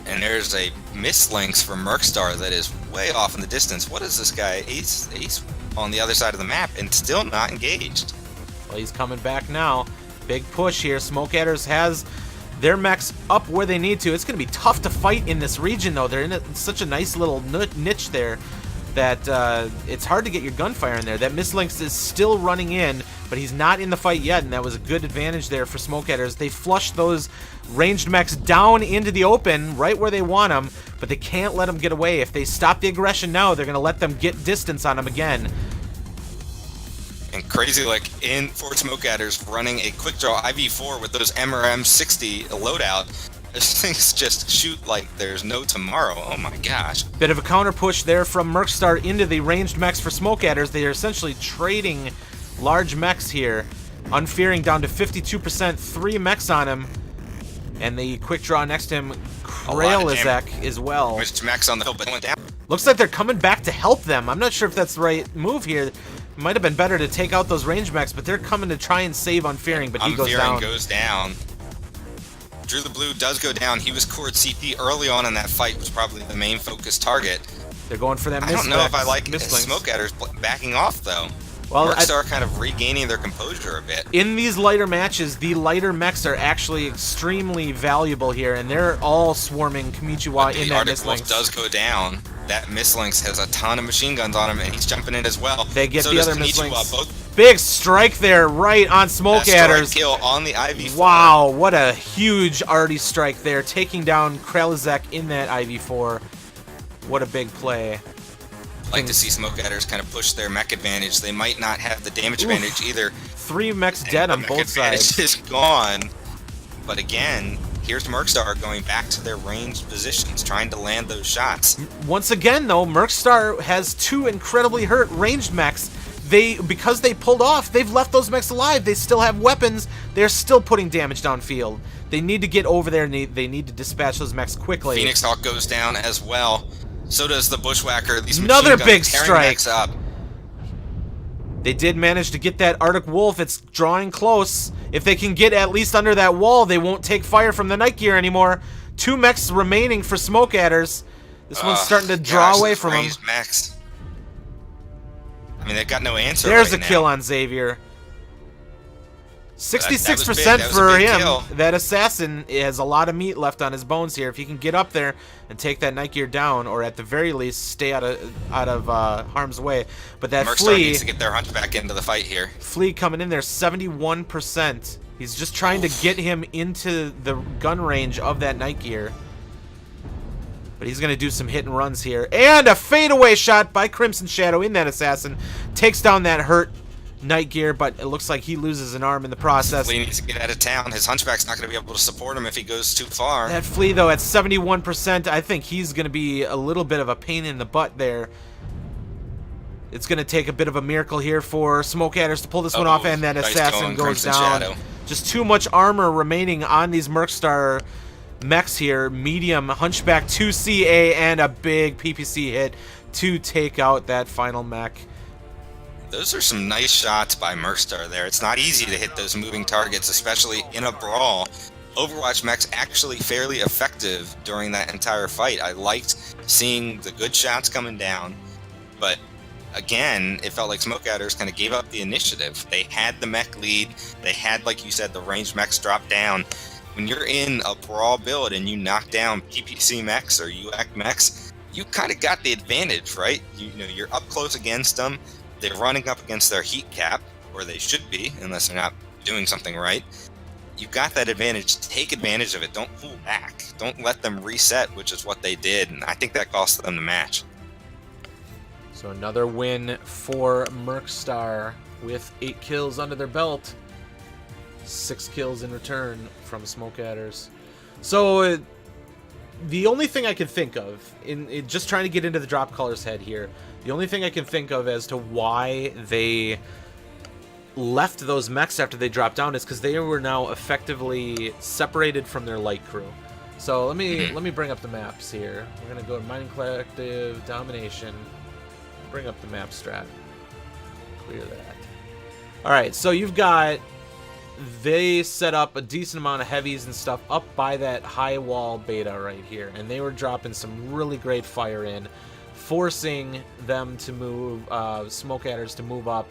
And there's a mislinks from Mercstar that is way off in the distance. What is this guy? Ace on the other side of the map and still not engaged. Well, he's coming back now. Big push here. Smoke Adders has their mechs up where they need to. It's going to be tough to fight in this region, though. They're in such a nice little niche there that it's hard to get your gunfire in there. That Mislinks is still running in, but he's not in the fight yet, and that was a good advantage there for Smoke Adders. They flushed those ranged mechs down into the open, right where they want them, but they can't let them get away. If they stop the aggression now, they're going to let them get distance on them again. And crazy, like in Fort Smoke Adders running a quick draw IV4 with those MRM 60 loadout. Those things just shoot like there's no tomorrow. Oh my gosh. Bit of a counter push there from Mercstar into the ranged mechs for Smoke Adders. They are essentially trading large mechs here. Unfearing down to 52%, 3 mechs on him. And the quick draw next to him, Kralizek as well. Which mechs on the hill, but went down. Looks like they're coming back to help them. I'm not sure if that's the right move here. It might have been better to take out those range mechs, but they're coming to try and save Unfearing, but he goes down. Unfearing goes down. Drew the Blue does go down. He was cored CP early on in that fight, was probably the main focus target. They're going for that I don't know if I like Smoke Adders backing off, though. Well, Mercstar kind of regaining their composure a bit. In these lighter matches, the lighter mechs are actually extremely valuable here, and they're all swarming Kamichiwa in that Arctic Wolf Mislinks. does go down. That Mislinks has a ton of machine guns on him, and he's jumping in as well. They get so the does other Kamichiwa. Mislinks. Big strike there, right on Smoke Adders. Kill on the IV4. Wow, what a huge arty strike there, taking down Kralizek in that IV4. What a big play. Like to see Smoke Adders kind of push their mech advantage. They might not have the damage advantage either. 3 mechs dead on both sides. Is gone. But again, here's Mercstar going back to their ranged positions, trying to land those shots. Once again, though, Mercstar has 2 incredibly hurt ranged mechs. Because they pulled off, they've left those mechs alive. They still have weapons. They're still putting damage downfield. They need to get over there, and they need to dispatch those mechs quickly. Phoenix Hawk goes down as well. So does the Bushwhacker. These another big strike. Up. They did manage to get that Arctic Wolf. It's drawing close. If they can get at least under that wall, they won't take fire from the Night Gear anymore. 2 mechs remaining for Smoke Adders. This one's starting to draw away from them. Mechs. I mean, they've got no answer. There's right a kill now. on Xavier. 66% That was a for big him. kill. That assassin has a lot of meat left on his bones here. If he can get up there and take that Night Gear down, or at the very least stay out of harm's way. But that Mercstar flea needs to get their hunchback into the fight here. Flea coming in there, 71%. He's just trying to get him into the gun range of that Night Gear. But he's going to do some hit and runs here. And a fadeaway shot by Crimson Shadow in that assassin. Takes down that hurt Night Gear, but it looks like he loses an arm in the process. Flea needs to get out of town. His hunchback's not going to be able to support him if he goes too far. That Flea, though, at 71%, I think he's going to be a little bit of a pain in the butt there. It's going to take a bit of a miracle here for Smoke Adders to pull this one off, and that nice assassin going, goes Crimson down. Shadow. Just too much armor remaining on these Mercstar mechs here. Medium Hunchback 2CA and a big PPC hit to take out that final mech. Those are some nice shots by Mercstar there. It's not easy to hit those moving targets, especially in a brawl. Overwatch mech's actually fairly effective during that entire fight. I liked seeing the good shots coming down, but again, it felt like Smoke Adders kind of gave up the initiative. They had the mech lead. They had, like you said, the ranged mechs drop down. When you're in a brawl build and you knock down PPC mechs or UAC mechs, you kind of got the advantage, right? You know, you're up close against them. They're running up against their heat cap, or they should be, unless they're not doing something right. You got that advantage. Take advantage of it. Don't pull back. Don't let them reset, which is what they did, and I think that cost them the match. So another win for Mercstar with 8 kills under their belt. 6 kills in return from Smoke Adders. So the only thing I can think of, in just trying to get into the drop caller's head here, the only thing I can think of as to why they left those mechs after they dropped down is because they were now effectively separated from their light crew. So let me bring up the maps here. We're gonna go to Mining Collective, Domination. Bring up the map strat. Clear that. Alright, so you've got, they set up a decent amount of heavies and stuff up by that high wall beta right here, and they were dropping some really great fire in, forcing them to move, Smoke Adders to move up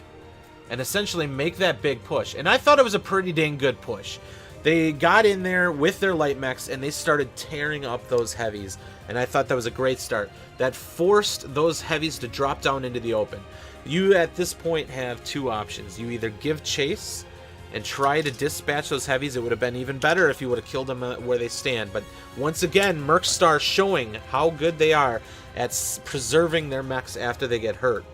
and essentially make that big push. And I thought it was a pretty dang good push. They got in there with their light mechs and they started tearing up those heavies, and I thought that was a great start. That forced those heavies to drop down into the open. You at this point have two options. You either give chase and try to dispatch those heavies. It would have been even better if you would have killed them where they stand. But once again, Mercstar showing how good they are at preserving their mechs after they get hurt.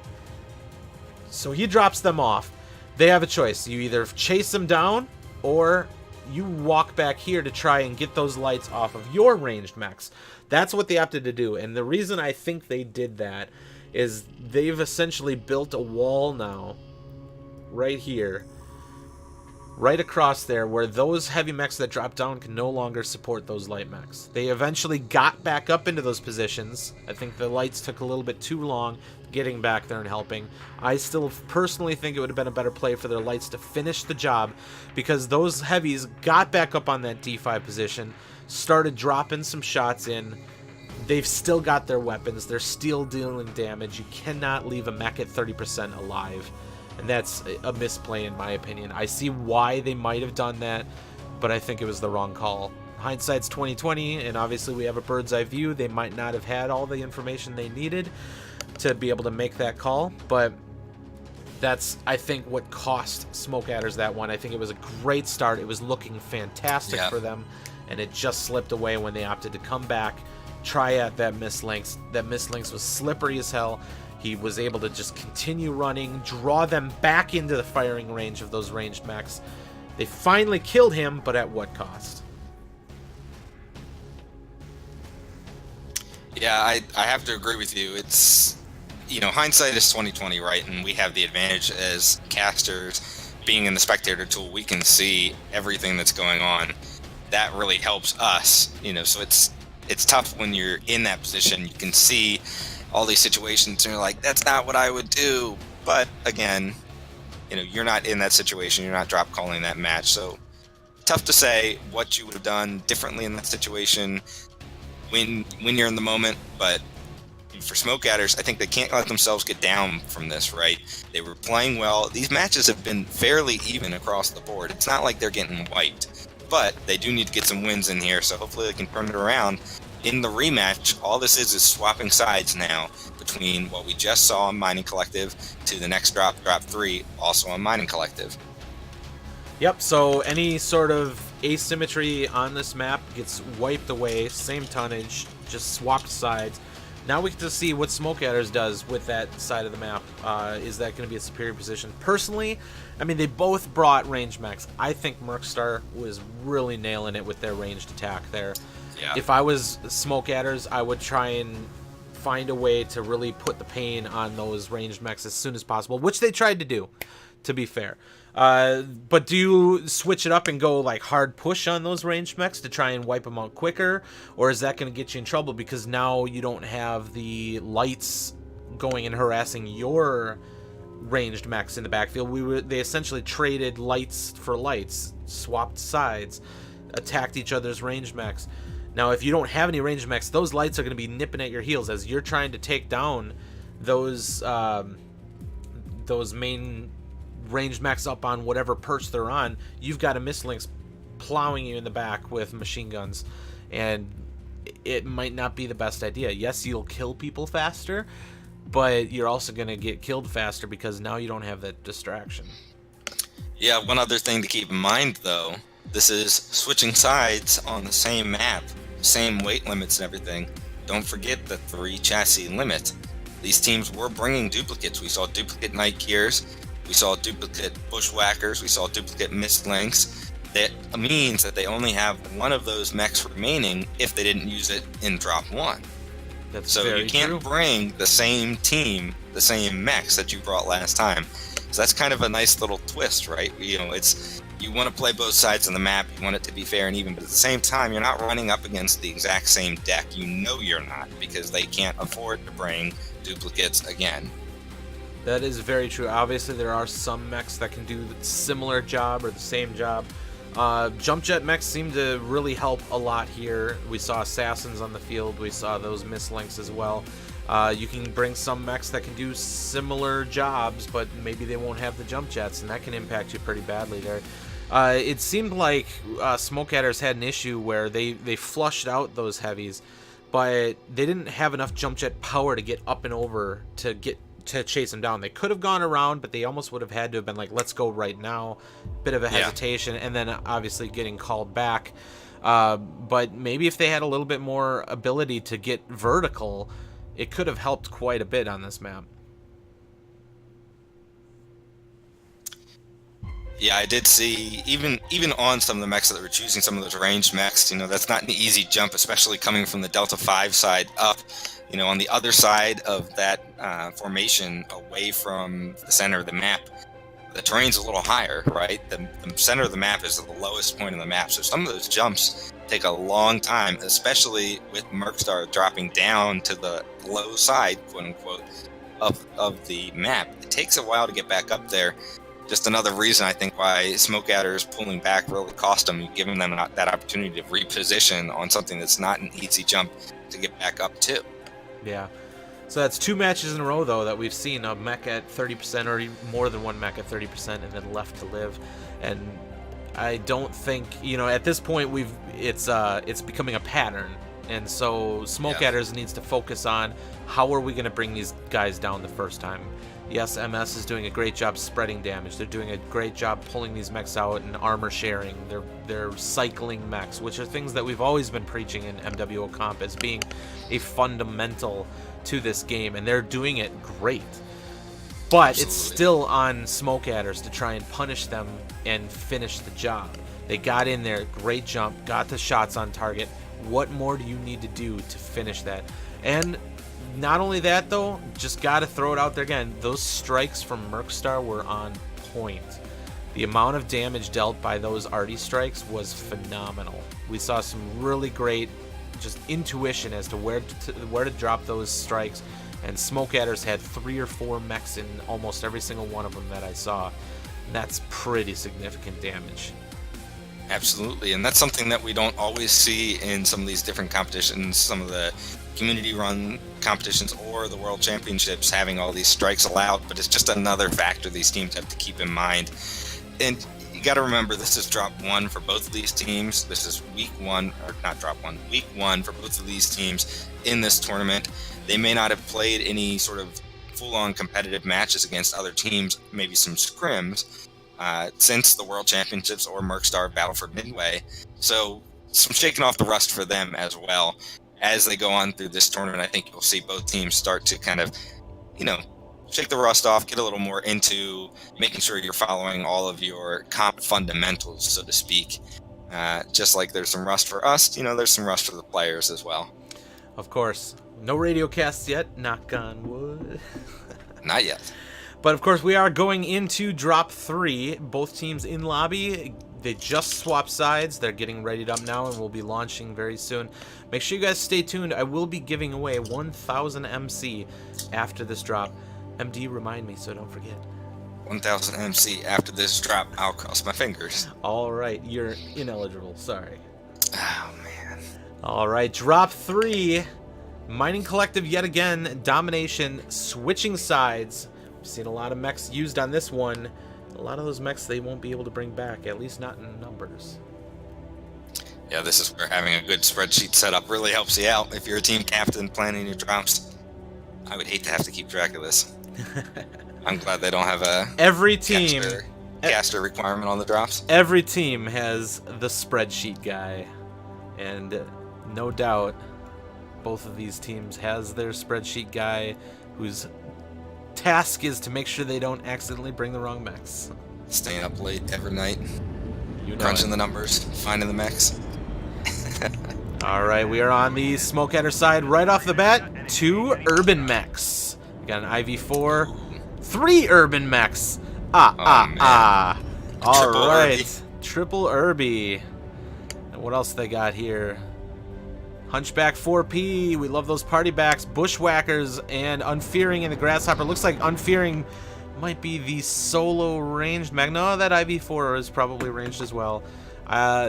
So he drops them off. They have a choice. You either chase them down, or you walk back here to try and get those lights off of your ranged mechs. That's what they opted to do. And the reason I think they did that is they've essentially built a wall now, right here, right across there, where those heavy mechs that drop down can no longer support those light mechs. They eventually got back up into those positions. I think the lights took a little bit too long getting back there and helping. I still personally think it would have been a better play for their lights to finish the job, because those heavies got back up on that D5 position, started dropping some shots in. They've still got their weapons. They're still dealing damage. You cannot leave a mech at 30% alive. And that's a misplay in my opinion. I see why they might have done that, but I think it was the wrong call. Hindsight's 20/20, and obviously we have a bird's eye view. They might not have had all the information they needed to be able to make that call, but that's, I think, what cost Smoke Adders that one. I think it was a great start. It was looking fantastic for them, and it just slipped away when they opted to come back, try at that miss links. That miss links was slippery as hell. He was able to just continue running, draw them back into the firing range of those ranged mechs. They finally killed him, but at what cost? Yeah, I have to agree with you. It's, you know, hindsight is 20/20, right? And we have the advantage as casters, being in the spectator tool, we can see everything that's going on. That really helps us, you know, so it's tough when you're in that position. You can see all these situations and you're like, that's not what I would do. But again, you know, you're not in that situation. You're not drop calling that match. So tough to say what you would have done differently in that situation when you're in the moment. But for Smoke Adders, I think they can't let themselves get down from this, right? They were playing well. These matches have been fairly even across the board. It's not like they're getting wiped, but they do need to get some wins in here, so hopefully they can turn it around. In the rematch, all this is swapping sides now between what we just saw on Mining Collective to the next drop 3, also on Mining Collective. Yep, so any sort of asymmetry on this map gets wiped away, same tonnage, just swapped sides. Now we get to see what Smoke Adders does with that side of the map. Is that going to be a superior position? Personally, I mean, they both brought ranged mechs. I think Mercstar was really nailing it with their ranged attack there. Yeah. If I was Smoke Adders, I would try and find a way to really put the pain on those ranged mechs as soon as possible, which they tried to do, to be fair. But do you switch it up and go like hard push on those ranged mechs to try and wipe them out quicker, or is that going to get you in trouble because now you don't have the lights going and harassing your ranged mechs in the backfield? They essentially traded lights for lights, swapped sides, attacked each other's ranged mechs. Now, if you don't have any ranged mechs, those lights are going to be nipping at your heels as you're trying to take down those main ranged mechs up on whatever perch they're on. You've got a Mistlinks plowing you in the back with machine guns, and it might not be the best idea. Yes, you'll kill people faster, but you're also going to get killed faster because now you don't have that distraction. Yeah, one other thing to keep in mind, though, this is switching sides on the same map, same weight limits and everything. Don't forget the 3 chassis limit. These teams were bringing duplicates. We saw duplicate Night Gears, we saw duplicate Bushwhackers, we saw duplicate Mistlinks. That means that they only have one of those mechs remaining if they didn't use it in drop 1. That's so very you can't true. bring the same team, the same mechs that you brought last time. So that's kind of a nice little twist, right? You know, you want to play both sides of the map, you want it to be fair and even, but at the same time, you're not running up against the exact same deck. You know you're not, because they can't afford to bring duplicates again. That is very true. Obviously, there are some mechs that can do the similar job or the same job. Jump jet mechs seem to really help a lot here. We saw assassins on the field. We saw those Mistlinks as well. You can bring some mechs that can do similar jobs, but maybe they won't have the jump jets, and that can impact you pretty badly there. It seemed like Smoke Adders had an issue where they flushed out those heavies, but they didn't have enough jump jet power to get up and over to chase them down. They could have gone around, but they almost would have had to have been like, let's go right now. Bit of a hesitation, and then obviously getting called back. But maybe if they had a little bit more ability to get vertical, it could have helped quite a bit on this map. Yeah, I did see, even on some of the mechs that were choosing some of those ranged mechs, you know, that's not an easy jump, especially coming from the Delta 5 side up. You know, on the other side of that formation, away from the center of the map, the terrain's a little higher, right? The center of the map is the lowest point of the map, so some of those jumps take a long time, especially with Mercstar dropping down to the low side, quote unquote, of the map. It takes a while to get back up there. Just another reason I think why Smoke Adders pulling back really cost them, giving them that opportunity to reposition on something that's not an easy jump to get back up to. Yeah. So that's 2 matches in a row, though, that we've seen a mech at 30% or more than one mech at 30% and then left to live. And I don't think, you know, at this point it's becoming a pattern. And so Smoke Adders needs to focus on how are we going to bring these guys down the first time. Yes, MS is doing a great job spreading damage. They're doing a great job pulling these mechs out and armor sharing. They're cycling mechs, which are things that we've always been preaching in MWO Comp as being a fundamental to this game, and they're doing it great. But It's still on Smoke Adders to try and punish them and finish the job. They got in there, great jump, got the shots on target. What more do you need to do to finish that? And not only that, though, just got to throw it out there again. Those strikes from Mercstar were on point. The amount of damage dealt by those arty strikes was phenomenal. We saw some really great just intuition as to where to drop those strikes, and Smoke Adders had 3 or 4 mechs in almost every single one of them that I saw. And that's pretty significant damage. Absolutely, and that's something that we don't always see in some of these different competitions, some of the community-run competitions or the World Championships having all these strikes allowed, but it's just another factor these teams have to keep in mind. And you got to remember, this is drop 1 for both of these teams. This is week 1, or not drop 1, week 1 for both of these teams in this tournament. They may not have played any sort of full-on competitive matches against other teams, maybe some scrims, since the World Championships or Mercstar Battleford Midway. So some shaking off the rust for them as well. As they go on through this tournament, I think you'll see both teams start to kind of, shake the rust off, get a little more into making sure you're following all of your comp fundamentals, so to speak. Just like there's some rust for us, there's some rust for the players as well. Of course. No radio casts yet, knock on wood. Not yet. But of course, we are going into drop 3. Both teams in lobby. They just swapped sides. They're getting readied up now, and we'll be launching very soon. Make sure you guys stay tuned. I will be giving away 1,000 MC after this drop. MD, remind me so don't forget. 1,000 MC after this drop. I'll cross my fingers. All right, you're ineligible. Sorry. Oh, man. All right, drop 3. Mining Collective yet again. Domination. Switching sides. We've seen a lot of mechs used on this one. A lot of those mechs they won't be able to bring back, at least not in numbers. Yeah, this is where having a good spreadsheet set up really helps you out. If you're a team captain planning your drops, I would hate to have to keep track of this. I'm glad they don't have a every team caster requirement on the drops. Every team has the spreadsheet guy, and no doubt both of these teams has their spreadsheet guy whose task is to make sure they don't accidentally bring the wrong mechs. Staying up late every night, crunching the numbers, finding the mechs. All right, we are on the Smoke Adder side right off the bat. 2 urban mechs. We got an IV4, 3 urban mechs. All right, triple Irby. And what else they got here? Hunchback 4P. We love those party backs. Bushwhackers and Unfearing in the Grasshopper. Looks like Unfearing might be the solo ranged mech. No, that IV4 is probably ranged as well.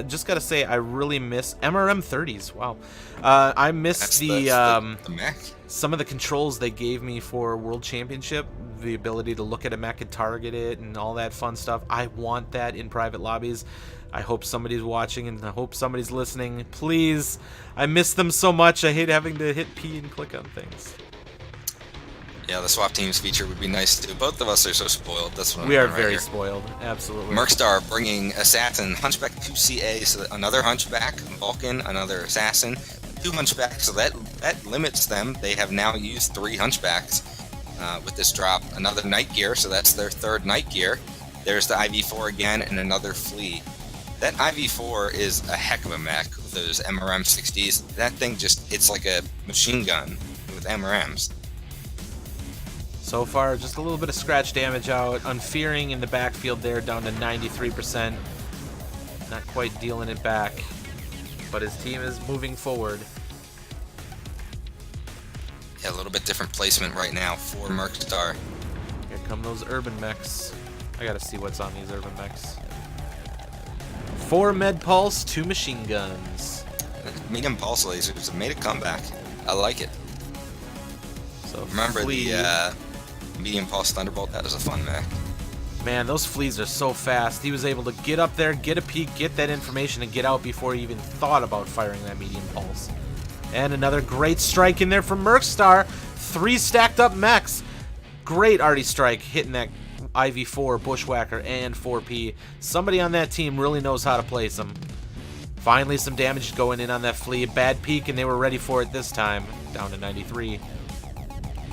Just gotta say, I really miss MRM 30s. Wow, I miss the mech. Some of the controls they gave me for World Championship. The ability to look at a mech and target it and all that fun stuff. I want that in private lobbies. I hope somebody's watching and I hope somebody's listening. Please, I miss them so much. I hate having to hit P and click on things. Yeah, the swap teams feature would be nice too. Both of us are so spoiled. That's what we are very spoiled. Absolutely. Mercstar bringing Assassin, Hunchback 2CA, so another Hunchback, Vulcan, another Assassin, 2 Hunchbacks, so that limits them. They have now used 3 Hunchbacks with this drop. Another Night Gear, so that's their 3rd Night Gear. There's the IV4 again and another Flea. That IV4 is a heck of a mech with those MRM 60s. That thing it's like a machine gun with MRMs. So far, just a little bit of scratch damage out. Unfearing in the backfield there, down to 93%. Not quite dealing it back, but his team is moving forward. Yeah, a little bit different placement right now for Mercstar. Here come those urban mechs. I gotta see what's on these urban mechs. 4 med pulse, 2 machine guns. Medium pulse lasers have made a comeback. I like it. So remember the medium pulse thunderbolt? That was a fun mech. Man, those fleas are so fast. He was able to get up there, get a peek, get that information, and get out before he even thought about firing that medium pulse. And another great strike in there from Mercstar. 3 stacked up mechs. Great arty strike hitting that IV4, Bushwhacker, and 4P. Somebody on that team really knows how to place them. Finally, some damage going in on that flea. Bad peek, and they were ready for it this time. Down to 93.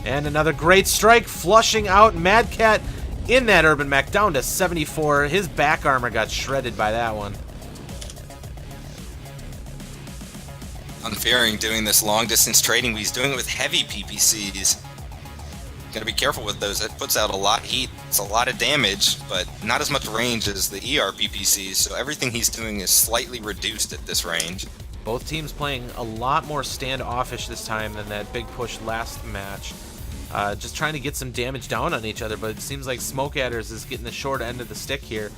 And another great strike, flushing out Mad Cat in that urban mech, down to 74. His back armor got shredded by that one. Unfearing doing this long distance trading, but he's doing it with heavy PPCs. Gotta be careful with those. It puts out a lot of heat. It's a lot of damage, but not as much range as the ER PPCs, so everything he's doing is slightly reduced at this range. Both teams playing a lot more standoffish this time than that big push last match. Just trying to get some damage down on each other, but it seems like Smoke Adders is getting the short end of the stick here.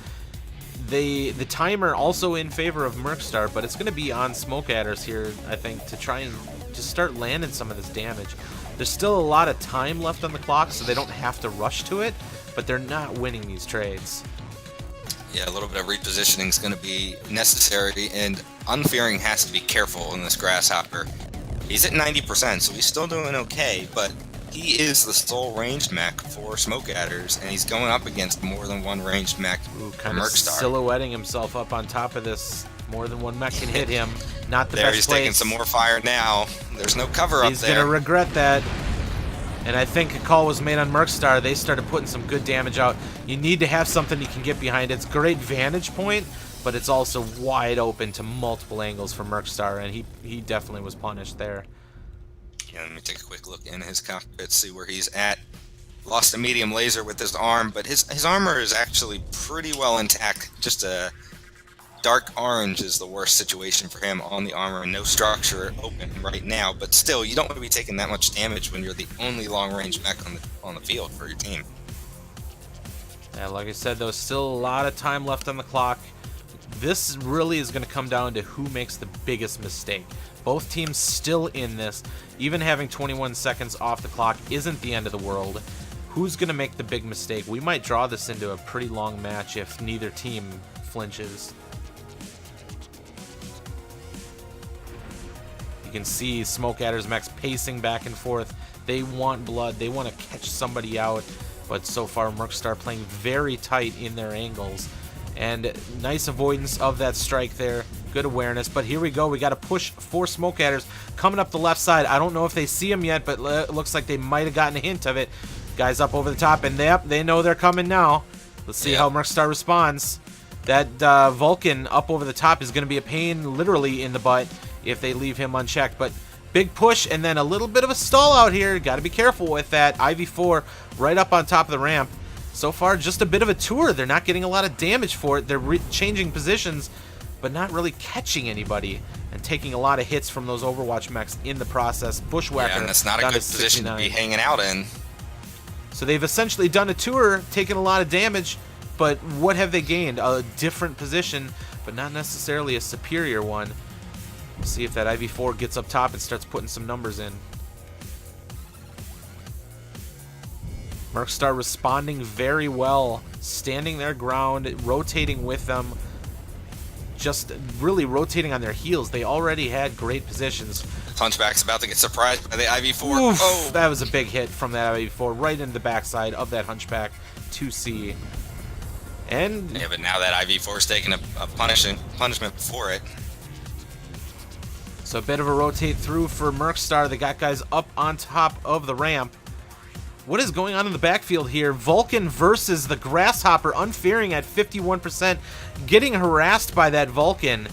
the timer also in favor of Mercstar, but it's going to be on Smoke Adders here, I think, to try and just start landing some of this damage. There's still a lot of time left on the clock, so they don't have to rush to it, but they're not winning these trades. Yeah, a little bit of repositioning is going to be necessary, and Unfearing has to be careful in this Grasshopper. He's at 90%, so he's still doing okay, but he is the sole ranged mech for Smoke Adders, and he's going up against more than one ranged mech. Kind of silhouetting himself up on top of this. More than one mech can hit him. Not the there, best he's place. taking some more fire now. There's no cover up there. He's going to regret that. And I think a call was made on Mercstar. They started putting some good damage out. You need to have something you can get behind. It's great vantage point, but it's also wide open to multiple angles for Mercstar, and he definitely was punished there. Yeah, let me take a quick look in his cockpit, see where he's at. Lost a medium laser with his arm, but his armor is actually pretty well intact. Just a dark orange is the worst situation for him on the armor, and no structure open right now. But still, you don't want to be taking that much damage when you're the only long-range mech on the field for your team. Yeah, like I said, there's still a lot of time left on the clock. This really is going to come down to who makes the biggest mistake. Both teams still in this. Even having 21 seconds off the clock isn't the end of the world. Who's going to make the big mistake? We might draw this into a pretty long match if neither team flinches. You can see Smoke Adders mechs pacing back and forth. They want blood. They want to catch somebody out. But so far, Mercstar playing very tight in their angles. And nice avoidance of that strike there. Good awareness. But here we go. We got to push for Smoke Adders coming up the left side. I don't know if they see him yet, but it looks like they might have gotten a hint of it. Guys up over the top, and they know they're coming now. Let's see how Mercstar responds. That Vulcan up over the top is going to be a pain literally in the butt if they leave him unchecked. But big push, and then a little bit of a stall out here. Got to be careful with that. IV4 right up on top of the ramp. So far, just a bit of a tour. They're not getting a lot of damage for it. They're changing positions, but not really catching anybody and taking a lot of hits from those Overwatch mechs in the process. Bushwhacker. Yeah, and that's not a good position to be hanging out in. So they've essentially done a tour, taken a lot of damage, but what have they gained? A different position, but not necessarily a superior one. We'll see if that IV4 gets up top and starts putting some numbers in. Mercstar responding very well, standing their ground, rotating with them, just really rotating on their heels. They already had great positions. Hunchback's about to get surprised by the IV4. Oof, oh, that was a big hit from that IV4 right into the backside of that Hunchback 2C. And yeah, but now that IV4 is taking a punishment for it. So a bit of a rotate through for Mercstar. They got guys up on top of the ramp. What is going on in the backfield here? Vulcan versus the Grasshopper, Unfearing at 51%, getting harassed by that Vulcan.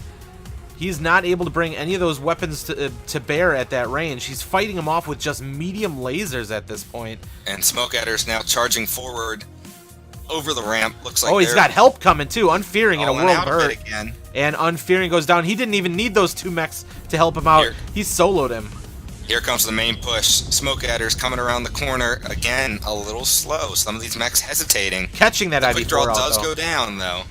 He's not able to bring any of those weapons to bear at that range. He's fighting him off with just medium lasers at this point. And Smoke Adder's now charging forward over the ramp. Looks like he's got help coming too. Unfearing in a world of hurt. Again. And Unfearing goes down. He didn't even need those two mechs to help him out. He soloed him. Here comes the main push. Smoke Adder's coming around the corner. Again, a little slow. Some of these mechs hesitating. Catching that IV4 quick draw out, does though. Go down, though.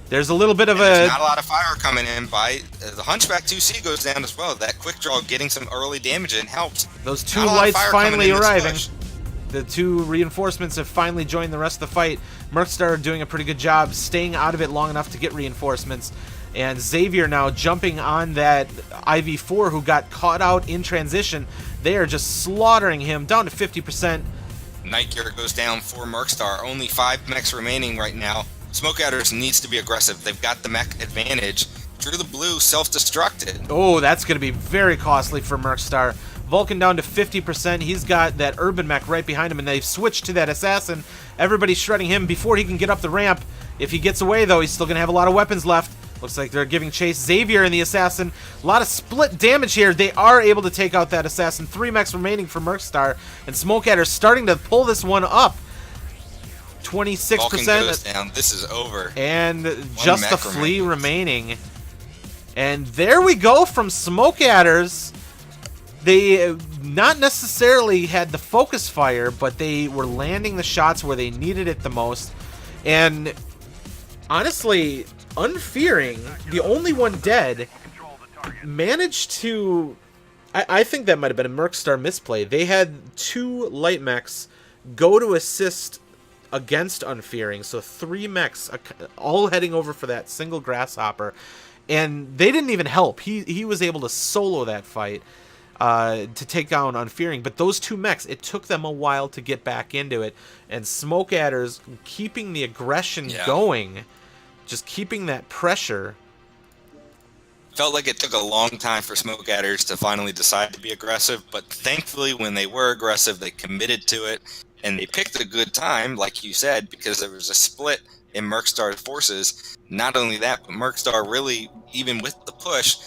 There's a little bit of There's not a lot of fire coming in by the Hunchback 2C goes down as well. That quick draw getting some early damage in helps. Those two lights finally arriving. The two reinforcements have finally joined the rest of the fight. Mercstar doing a pretty good job staying out of it long enough to get reinforcements. And Xavier now jumping on that IV4 who got caught out in transition. They are just slaughtering him down to 50%. Night Gear goes down for Mercstar. Only 5 mechs remaining right now. Smoke Adders needs to be aggressive. They've got the mech advantage. Drew the Blue self-destructed. Oh, that's going to be very costly for Mercstar. Vulcan down to 50%. He's got that Urban mech right behind him, and they've switched to that Assassin. Everybody's shredding him before he can get up the ramp. If he gets away, though, he's still going to have a lot of weapons left. Looks like they're giving chase. Xavier and the Assassin. A lot of split damage here. They are able to take out that Assassin. 3 mechs remaining for Mercstar. And Smoke Adder starting to pull this one up. 26%. Vulcan goes down. This is over. And just the Flea remaining. And there we go from Smoke Adders. They not necessarily had the focus fire, but they were landing the shots where they needed it the most. And honestly, Unfearing, the only one dead, managed to... I think that might have been a Mercstar misplay. They had 2 light mechs go to assist against Unfearing, so 3 mechs all heading over for that single Grasshopper, and they didn't even help. He was able to solo that fight to take down Unfearing, but those 2 mechs, it took them a while to get back into it, and Smoke Adders keeping the aggression going, just keeping that pressure. Felt like it took a long time for Smoke Adders to finally decide to be aggressive, but thankfully when they were aggressive, they committed to it, and they picked a good time, like you said, because there was a split in Mercstar's forces. Not only that, but Mercstar really, even with the push,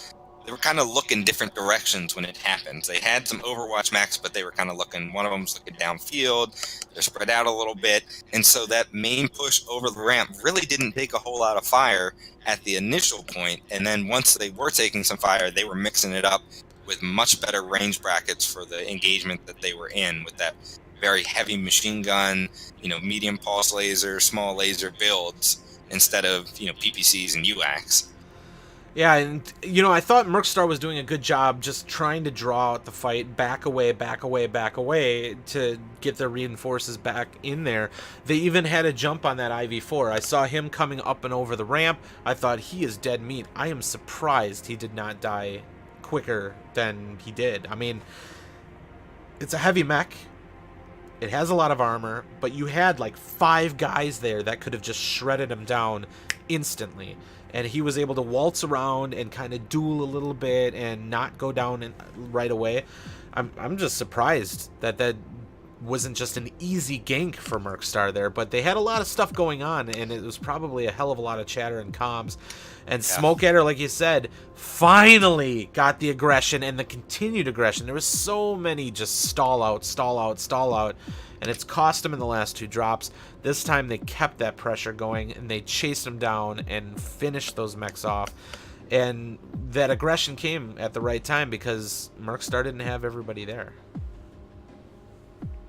they were kind of looking different directions when it happened. They had some Overwatch mechs, but they were kind of looking, one of them was looking downfield, they're spread out a little bit, and so that main push over the ramp really didn't take a whole lot of fire at the initial point, and then once they were taking some fire, they were mixing it up with much better range brackets for the engagement that they were in, with that very heavy machine gun, medium pulse laser, small laser builds, instead of, PPCs and UACs. Yeah, and, I thought Mercstar was doing a good job just trying to draw out the fight, back away, to get their reinforces back in there. They even had a jump on that IV-4. I saw him coming up and over the ramp. I thought, he is dead meat. I am surprised he did not die quicker than he did. I mean, it's a heavy mech. It has a lot of armor, but you had like 5 guys there that could have just shredded him down instantly. And he was able to waltz around and kind of duel a little bit and not go down right away. I'm just surprised that wasn't just an easy gank for Mercstar there, but they had a lot of stuff going on, and it was probably a hell of a lot of chatter and comms. And Smoke Adder, like you said, finally got the aggression and the continued aggression. There was so many just stall out, and it's cost them in the last 2 drops. This time they kept that pressure going, and they chased them down and finished those mechs off. And that aggression came at the right time because Mercstar didn't have everybody there.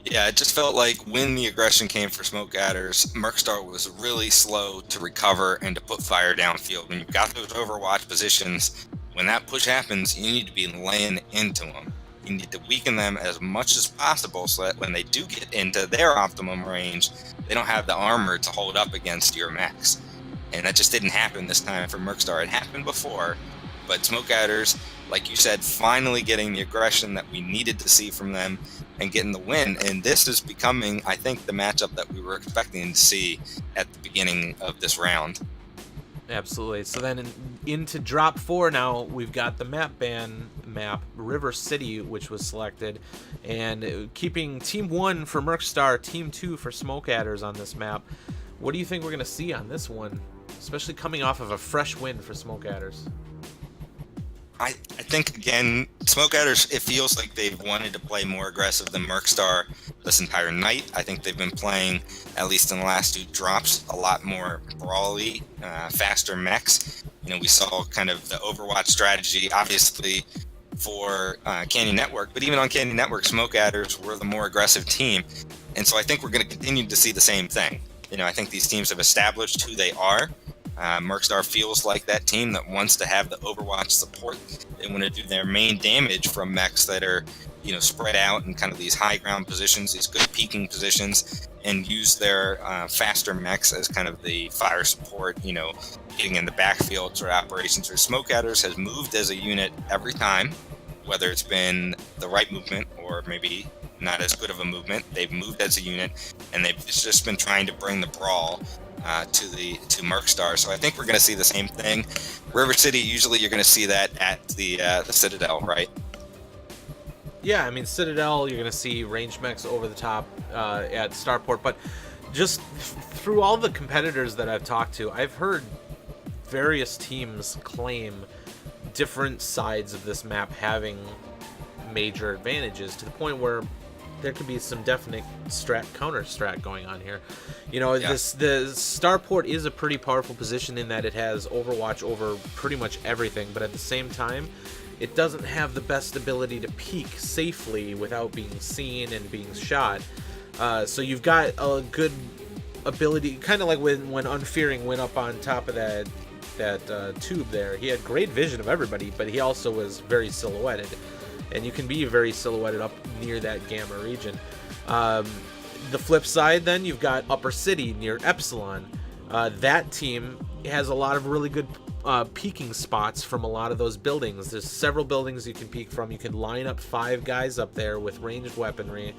Yeah, it just felt like when the aggression came for Smoke Adders, Mercstar was really slow to recover and to put fire downfield. When you've got those Overwatch positions, when that push happens, you need to be laying into them. You need to weaken them as much as possible so that when they do get into their optimum range, they don't have the armor to hold up against your mechs. And that just didn't happen this time for Mercstar. It happened before, but Smoke Adders, like you said, finally getting the aggression that we needed to see from them and getting the win. And this is becoming, I think, the matchup that we were expecting to see at the beginning of this round. Absolutely. So then into drop 4 now, we've got the map ban map, River City, which was selected, and keeping Team 1 for Mercstar, Team 2 for Smoke Adders on this map. What do you think we're going to see on this one, especially coming off of a fresh win for Smoke Adders? I think, again, Smoke Adders, it feels like they've wanted to play more aggressive than Mercstar this entire night. I think they've been playing, at least in the last 2 drops, a lot more brawly, faster mechs. We saw kind of the Overwatch strategy, obviously, for Canyon Network, but even on Canyon Network, Smoke Adders were the more aggressive team. And so I think we're going to continue to see the same thing. I think these teams have established who they are. Mercstar feels like that team that wants to have the Overwatch support. They want to do their main damage from mechs that are, spread out in kind of these high ground positions, these good peaking positions, and use their faster mechs as kind of the fire support, getting in the backfield for operations. Or Smoke Adders has moved as a unit every time, whether it's been the right movement or maybe not as good of a movement. They've moved as a unit, and they've just been trying to bring the brawl to Mercstar. So I think we're going to see the same thing. River City, usually you're going to see that at the Citadel, right? Yeah, I mean, Citadel, you're going to see range mechs over the top at Starport, but just through all the competitors that I've talked to, I've heard various teams claim different sides of this map having major advantages, to the point where there could be some definite counter strat going on here. The Starport is a pretty powerful position in that it has Overwatch over pretty much everything, but at the same time, it doesn't have the best ability to peek safely without being seen and being shot. So you've got a good ability, kind of like when Unfearing went up on top of that that tube there. He had great vision of everybody, but he also was very silhouetted, and you can be very silhouetted up near that gamma region. The flip side, then, you've got Upper City near Epsilon. That team has a lot of really good peeking spots from a lot of those buildings. There's several buildings you can peek from. You can line up 5 guys up there with ranged weaponry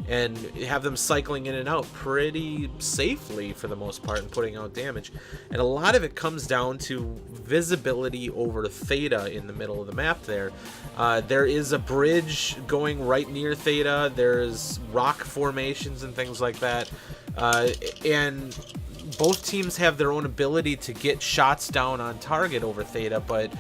and have them cycling in and out pretty safely for the most part and putting out damage. And a lot of it comes down to visibility over Theta in the middle of the map there. There is a bridge going right near Theta. There's rock formations and things like that. And both teams have their own ability to get shots down on target over Theta, but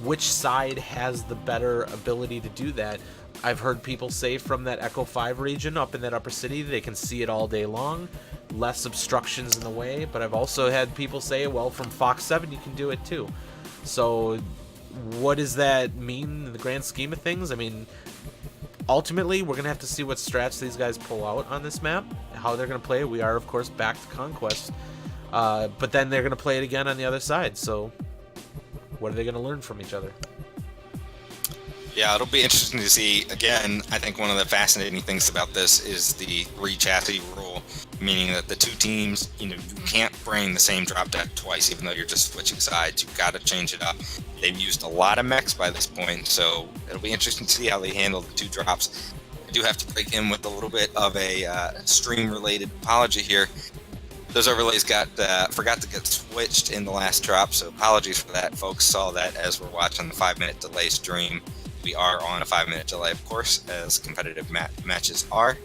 which side has the better ability to do that? I've heard people say from that Echo 5 region up in that Upper City, they can see it all day long, less obstructions in the way, but I've also had people say, well, from Fox 7 you can do it too. So what does that mean in the grand scheme of things? I mean, ultimately, we're going to have to see what strats these guys pull out on this map, how they're going to play. We are, of course, back to Conquest, but then they're going to play it again on the other side, so what are they going to learn from each other? Yeah, it'll be interesting to see. Again, I think one of the fascinating things about this is the re-chassis rule, meaning that the 2 teams, you can't bring the same drop deck twice, even though you're just switching sides. You've got to change it up. They've used a lot of mechs by this point, so it'll be interesting to see how they handle the 2 drops. I do have to break in with a little bit of a stream-related apology here. Those overlays forgot to get switched in the last drop, so apologies for that. Folks saw that as we're watching the 5-minute delay stream. We are on a 5-minute delay, of course, as competitive matches are.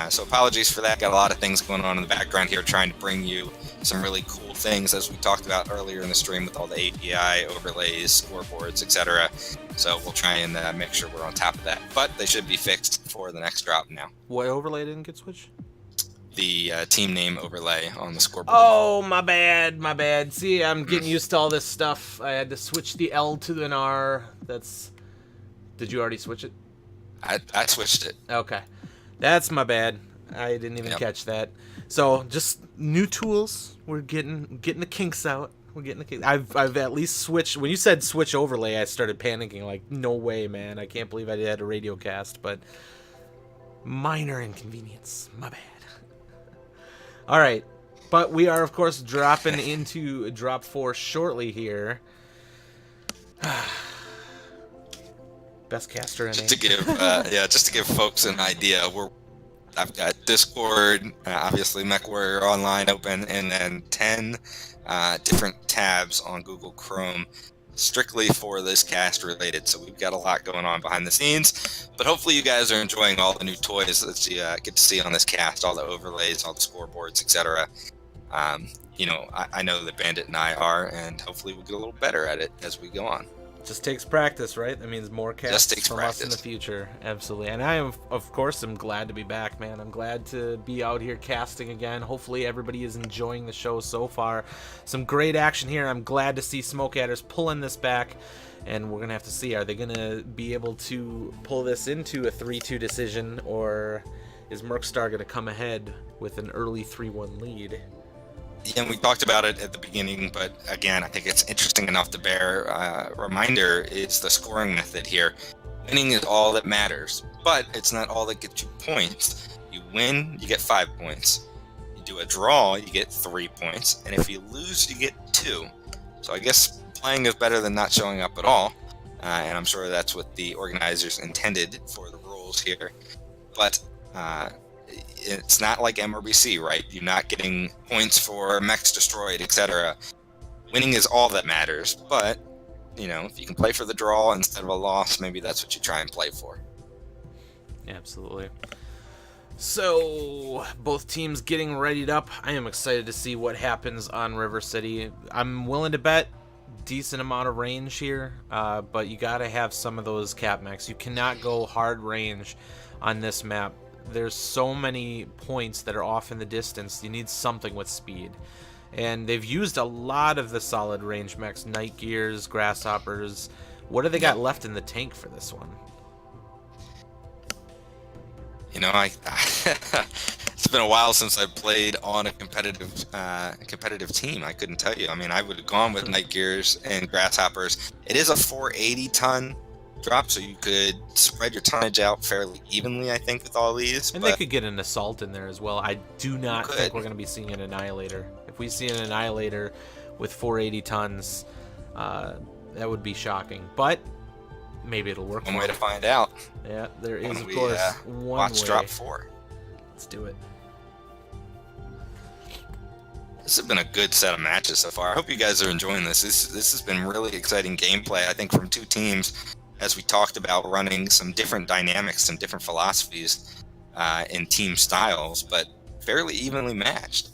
So apologies for that. Got a lot of things going on in the background here, trying to bring you some really cool things, as we talked about earlier in the stream with all the API overlays, scoreboards, etc. So we'll try and make sure we're on top of that. But they should be fixed for the next drop now. What overlay didn't get switched? The team name overlay on the scoreboard. Oh, my bad. See, I'm getting used to all this stuff. I had to switch the L to an R. Did you already switch it? I switched it. Okay. That's my bad. I didn't even catch that. So, just new tools. We're getting the kinks out. I've at least switched. When you said switch overlay, I started panicking. Like, no way, man. I can't believe I had a radio cast, but minor inconvenience. My bad. All right. But we are, of course, dropping into drop 4 shortly here. Best caster in just to give folks an idea, I've got Discord, obviously MechWarrior Online open, and then 10 different tabs on Google Chrome strictly for this cast related. So we've got a lot going on behind the scenes, but hopefully you guys are enjoying all the new toys that you get to see on this cast, all the overlays, all the scoreboards, etc. I know that Bandit and I are, and hopefully we'll get a little better at it as we go on. Just takes practice, right? That means more casts from us in the future. Absolutely. And I am, of course, I'm glad to be back, man. I'm glad to be out here casting again. Hopefully everybody is enjoying the show so far. Some great action here. I'm glad to see Smoke Adders pulling this back. And we're going to have to see, are they going to be able to pull this into a 3-2 decision, or is Mercstar going to come ahead with an early 3-1 lead? Yeah, and we talked about it at the beginning, but again, I think it's interesting enough to bear reminder is the scoring method here. Winning is all that matters, but it's not all that gets you points. You win, you get 5 points. You do a draw, you get 3 points, and if you lose, you get 2. So I guess playing is better than not showing up at all, and I'm sure that's what the organizers intended for the rules here. But it's not like MRBC, right? You're not getting points for mechs destroyed, etc. Winning is all that matters, but, if you can play for the draw instead of a loss, maybe that's what you try and play for. Absolutely. So, both teams getting readied up. I am excited to see what happens on River City. I'm willing to bet decent amount of range here, but you got to have some of those cap mechs. You cannot go hard range on this map. There's so many points that are off in the distance. You need something with speed. And they've used a lot of the solid range mechs, Night Gears, Grasshoppers. What do they got left in the tank for this one? It's It's been a while since I played on a competitive team. I couldn't tell you. I mean, I would have gone with Night Gears and Grasshoppers. It is a 480 ton drop, so you could spread your tonnage out fairly evenly, I think, with all these. And they could get an Assault in there as well. I do not think we're going to be seeing an Annihilator. If we see an Annihilator with 480 tons, that would be shocking. But maybe it'll work. One way to find out. Yeah, there is, of course, one watch way. drop 4. Let's do it. This has been a good set of matches so far. I hope you guys are enjoying this. This has been really exciting gameplay, I think, from two teams, as we talked about running some different dynamics, some different philosophies in team styles, but fairly evenly matched.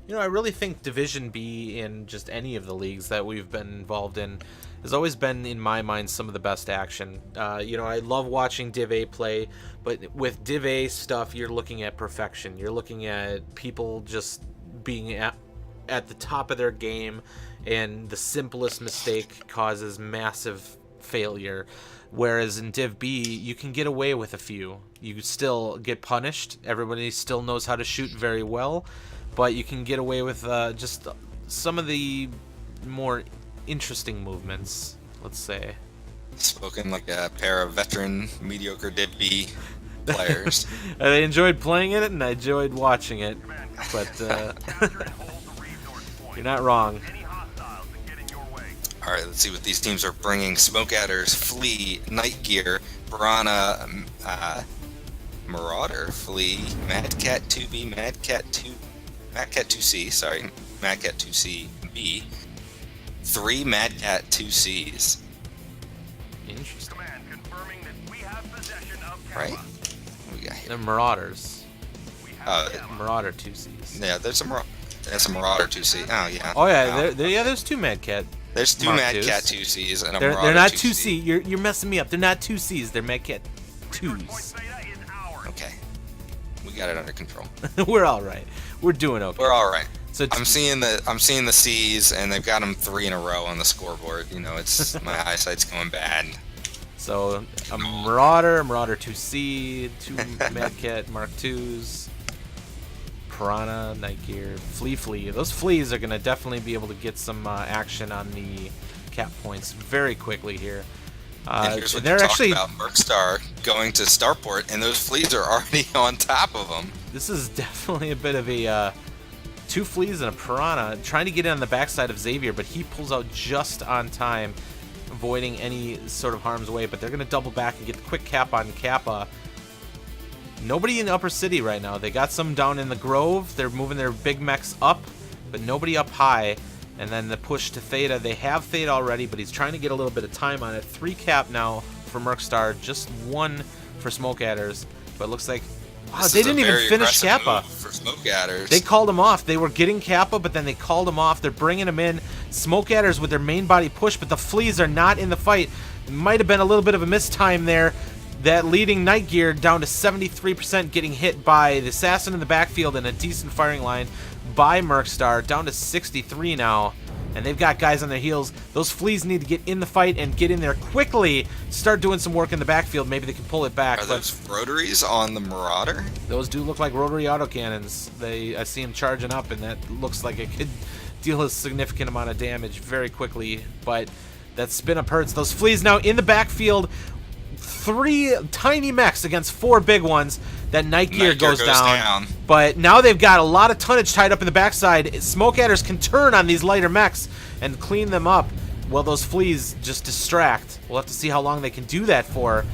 You know, I really think Division B in just any of the leagues that we've been involved in has always been, in my mind, some of the best action. You know, I love watching Div A play, but with Div A stuff, you're looking at perfection. You're looking at people just being at the top of their game, and the simplest mistake causes massive failure. Whereas in Div B, you can get away with a few. You still get punished. Everybody still knows how to shoot very well, but you can get away with just some of the more interesting movements, let's say. Spoken like a pair of veteran, mediocre Div B players. I enjoyed playing it, and I enjoyed watching it, but you're not wrong. All right, let's see what these teams are bringing. Smoke Adders, Flea, Night Gear, Piranha, Marauder, Flea, Mad Cat 2B, Mad Cat 2C, sorry, Mad Cat 2C B, 3 Mad Cat 2Cs. Interesting. Right? What we got here? The Marauders. Marauder 2Cs. Yeah, there's a Marauder 2C. Oh, yeah. Oh, yeah, there's 2 Mad Cat. There's 2 Mark Mad 2s. Cat 2Cs and a They're Marauder not 2C. 2C. You're messing me up. They're not 2Cs. They're Mad Cat 2s. Okay. We got it under control. We're all right. We're doing okay. We're all right. So I'm seeing the C's, and they've got them 3 in a row on the scoreboard. You know, it's my eyesight's going bad. So a Marauder 2C, 2 Mad Cat Mark 2s, Piranha, Night Gear, Flea. Those Fleas are going to definitely be able to get some action on the cap points very quickly here. And here's what they're you actually talk about Mercstar going to Starport, and those Fleas are already on top of them. This is definitely a bit of a 2 Fleas and a Piranha trying to get in on the backside of Xavier, but he pulls out just on time, avoiding any sort of harm's way. But they're going to double back and get the quick cap on Kappa. Nobody in Upper City right now. They got some down in the Grove. They're moving their big mechs up, but nobody up high. And then the push to Theta. They have Theta already, but he's trying to get a little bit of time on it. 3 cap now for Mercstar, just 1 for Smoke Adders. But it looks like, wow, they didn't even finish Kappa. For Smoke Adders. They called him off. They were getting Kappa, but then they called him off. They're bringing him in. Smoke Adders with their main body push, but the Fleas are not in the fight. It might have been a little bit of a mistime there. That leading Night Gear down to 73%, getting hit by the Assassin in the backfield and a decent firing line by Mercstar, down to 63 now. And they've got guys on their heels. Those Fleas need to get in the fight and get in there quickly. Start doing some work in the backfield. Maybe they can pull it back. Are those rotaries on the Marauder? Those do look like rotary autocannons. I see them charging up, and that looks like it could deal a significant amount of damage very quickly. But that spin up hurts. Those Fleas now in the backfield. 3 tiny mechs against 4 big ones. That Night Gear goes down. But now they've got a lot of tonnage tied up in the backside. Smoke Adders can turn on these lighter mechs and clean them up while those Fleas just distract. We'll have to see how long they can do that for.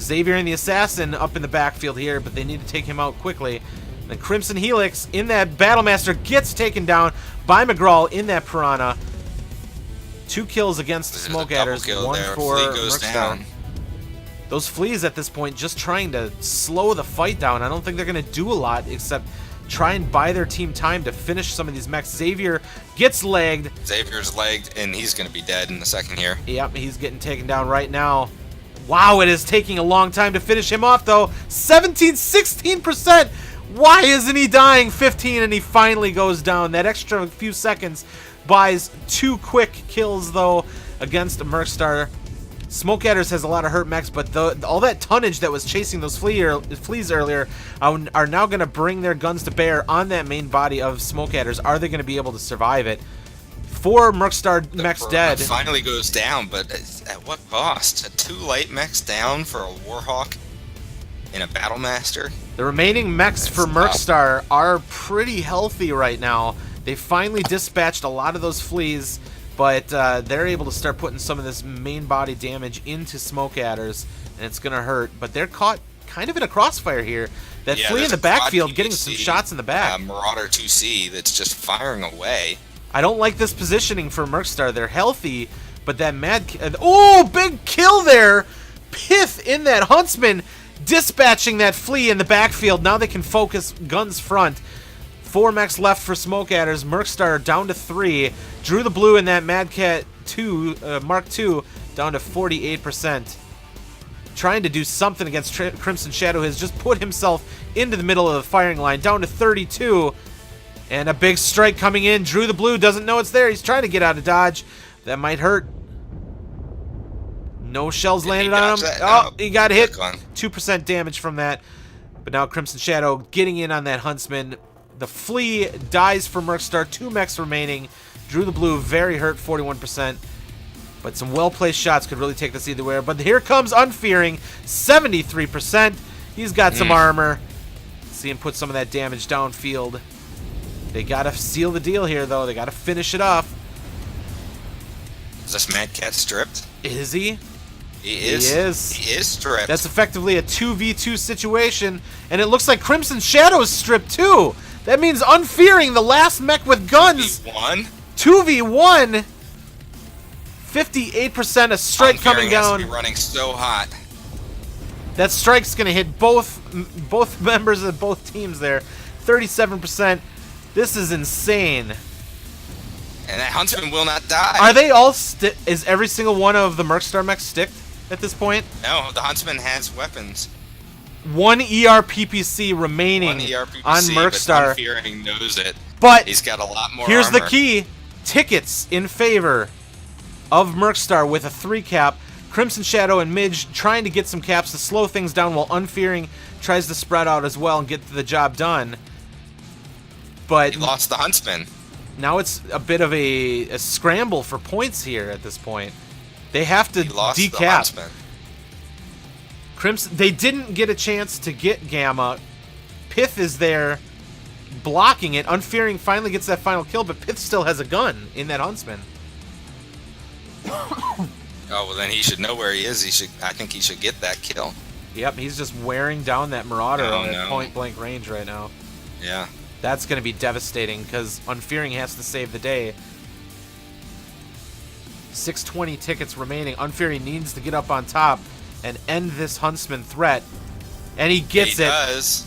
Xavier and the Assassin up in the backfield here, but they need to take him out quickly. And then Crimson Helix in that Battlemaster gets taken down by McGraw in that Piranha. 2 kills against the Smoke Adders, 1 for Mercstar. Those Fleas at this point just trying to slow the fight down. I don't think they're going to do a lot except try and buy their team time to finish some of these mechs. Xavier gets legged. Xavier's legged, and he's going to be dead in a second here. Yep, he's getting taken down right now. Wow, it is taking a long time to finish him off, though. 16%. Why isn't he dying? 15, and he finally goes down. That extra few seconds buys 2 quick kills, though, against Mercstar. Smoke Adders has a lot of hurt mechs, but all that tonnage that was chasing those fleas earlier are now going to bring their guns to bear on that main body of Smoke Adders. Are they going to be able to survive it? 4 Mercstar mechs dead. Finally goes down, but at what cost? 2 light mechs down for a Warhawk and a Battlemaster? The remaining mechs for Mercstar are pretty healthy right now. They finally dispatched a lot of those fleas, but they're able to start putting some of this main body damage into Smoke Adders, and it's going to hurt. But they're caught kind of in a crossfire here. That flea in the backfield getting some shots in the back. Marauder 2C that's just firing away. I don't like this positioning for Mercstar. They're healthy, but that oh, big kill there! Pith in that Huntsman, dispatching that flea in the backfield. Now they can focus guns front. 4 mechs left for Smoke Adders. Mercstar down to 3. Drew the Blue in that Mad Cat 2, Mark II, down to 48%. Trying to do something against Crimson Shadow has just put himself into the middle of the firing line, down to 32. And a big strike coming in. Drew the Blue doesn't know it's there. He's trying to get out of dodge. That might hurt. No shells landed on him. Oh, he got hit. 2% damage from that. But now Crimson Shadow getting in on that Huntsman. The flea dies for Mercstar. 2 mechs remaining. Drew the Blue very hurt, 41%. But some well-placed shots could really take this either way. But here comes Unfearing, 73%. He's got some armor. See him put some of that damage downfield. They gotta seal the deal here, though. They gotta finish it off. Is this Mad Cat stripped? Is he? He is. He is stripped. That's effectively a 2v2 situation, and it looks like Crimson Shadow is stripped too. That means Unfearing, the last mech with guns. 2v1. 2v1. 58% a strike coming down. Has to be running so hot. That strike's gonna hit both members of both teams there. 37%. This is insane. And that Huntsman will not die. Are they all is every single one of the Mercstar mechs sticked at this point? No, the Huntsman has weapons. 1 ERPPC remaining on Mercstar. But Unfearing knows it. But he's got a lot more here's armor. the key. Tickets in favor of Mercstar with a 3 cap. Crimson Shadow and Midge trying to get some caps to slow things down while Unfearing tries to spread out as well and get the job done. But he lost the Huntsman. Now it's a bit of a scramble for points here at this point. They have to decap. Crimson, they didn't get a chance to get Gamma. Pith is there blocking it. Unfearing finally gets that final kill, but Pith still has a gun in that Huntsman. Oh, well then he should know where he is. I think he should get that kill. Yep, he's just wearing down that Marauder at point-blank range right now. Yeah. That's going to be devastating because Unfearing has to save the day. 620 tickets remaining. Unfearing needs to get up on top and end this Huntsman threat. And he gets it. He does.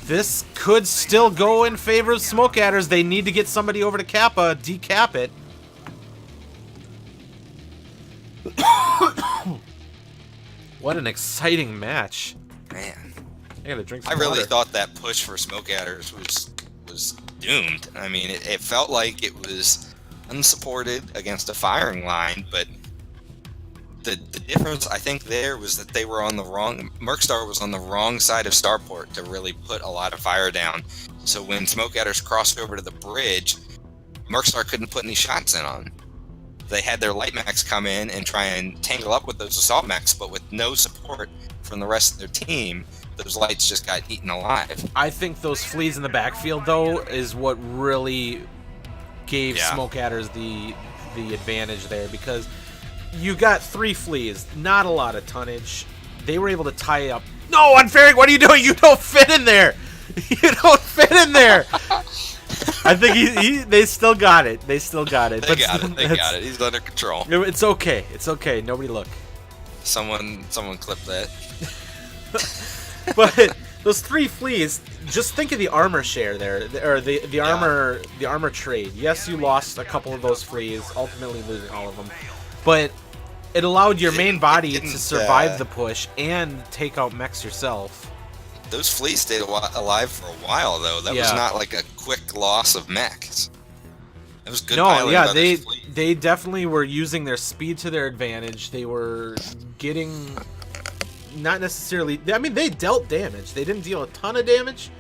This could still go in favor of Smoke Adders. They need to get somebody over to Kappa, decap it. What an exciting match. Man. I gotta drink some water. water. Thought that push for Smoke Adders was doomed. I mean, it felt like it was unsupported against a firing line, but the difference I think there was that they were on the wrong. Mercstar was on the wrong side of Starport to really put a lot of fire down. So when Smoke Adders crossed over to the bridge, Mercstar couldn't put any shots in on. They had their light mechs come in and try and tangle up with those assault mechs, but with no support from the rest of their team, those lights just got eaten alive. I think those fleas in the backfield, though, is what really gave Smoke Adders the advantage there, because you got 3 fleas, not a lot of tonnage. They were able to tie up. No, Unfearing, what are you doing? You don't fit in there. You don't fit in there. I think they still got it. They still got it. They got it. He's under control. It's okay. It's okay. Nobody look. Someone clip that. But those 3 fleas, just think of the armor share there, or the armor trade. Yes, you lost a couple of those fleas, ultimately losing all of them, but it allowed your main body to survive the push and take out mechs yourself. Those fleas stayed alive for a while, though. That was not like a quick loss of mechs. It was good No, piloting yeah, by this fleet. they definitely were using their speed to their advantage. They were getting not necessarily. I mean, they dealt damage. They didn't deal a ton of damage.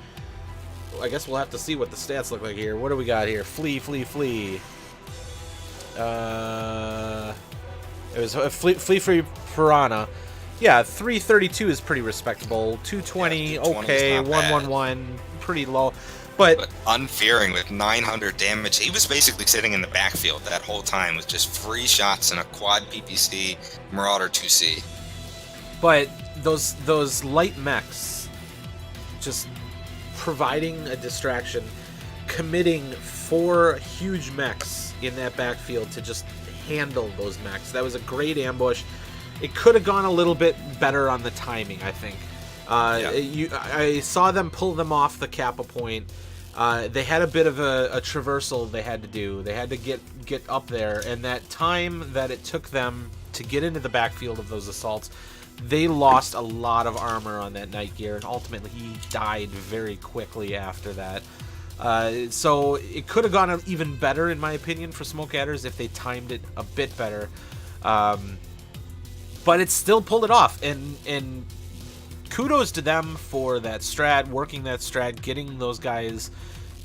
I guess we'll have to see what the stats look like here. What do we got here? Flee, flee, flee. It was a flee free piranha. Yeah, 332 is pretty respectable. 220, Yeah, 220 is okay. not bad. 111, pretty low. But unfearing with 900 damage. He was basically sitting in the backfield that whole time with just free shots and a quad PPC Marauder 2C. But those light mechs just providing a distraction, committing 4 huge mechs in that backfield to just handle those mechs. That was a great ambush. It could have gone a little bit better on the timing, I think. I saw them pull them off the Kappa point. They had a bit of a traversal they had to do. They had to get up there, and that time that it took them to get into the backfield of those assaults, they lost a lot of armor on that Night Gear, and ultimately he died very quickly after that. So it could have gone even better, in my opinion, for Smoke Adders if they timed it a bit better. But it still pulled it off, and kudos to them for that strat, working that strat, getting those guys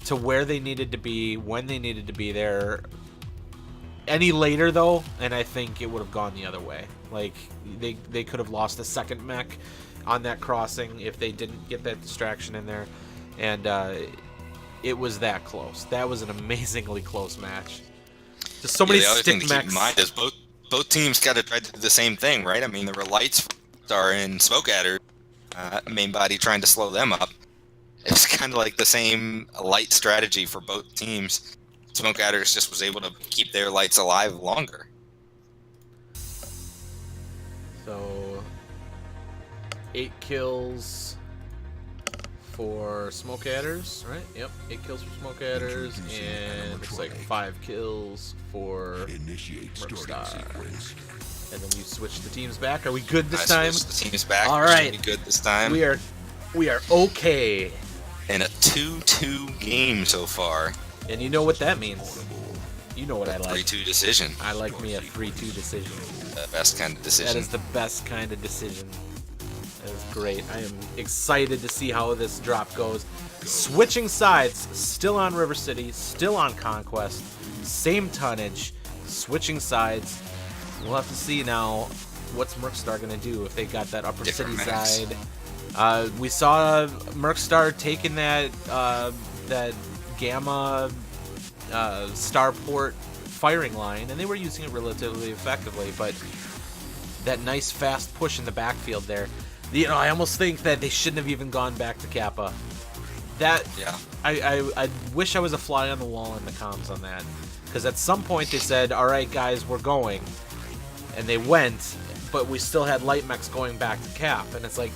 to where they needed to be, when they needed to be there. Any later, though, and I think it would have gone the other way. Like, they could have lost a second mech on that crossing if they didn't get that distraction in there. And it was that close. That was an amazingly close match. Just so many the other stick thing to keep mechs. in mind is both teams got to try to do the same thing, right? I mean, there were lights are in Smoke Adder, main body trying to slow them up. It's kind of like the same light strategy for both teams. Smoke Adders just was able to keep their lights alive longer. So 8 kills for Smoke Adders, right? Yep, 8 kills for Smoke Adders, and looks like 5 kills for Mercstar. And then we switch the teams back. Are we good this time? The team's back. All We should right. be good this time. We are okay. In a 2-2 game so far. And you know what that means. You know what I like. 3-2 decision. I like me a 3-2 decision. The best kind of decision. That is the best kind of decision. That is great. I am excited to see how this drop goes. Switching sides, still on River City, still on Conquest, same tonnage, switching sides. We'll have to see now what's Mercstar going to do if they got that Upper Different City maps. side. We saw Mercstar taking that Gamma Starport firing line, and they were using it relatively effectively, but that nice fast push in the backfield there. I almost think that they shouldn't have even gone back to Kappa. Yeah. I wish I was a fly on the wall in the comms on that, because at some point they said, all right guys, we're going, and they went, but we still had light mechs going back to Cap, and it's like,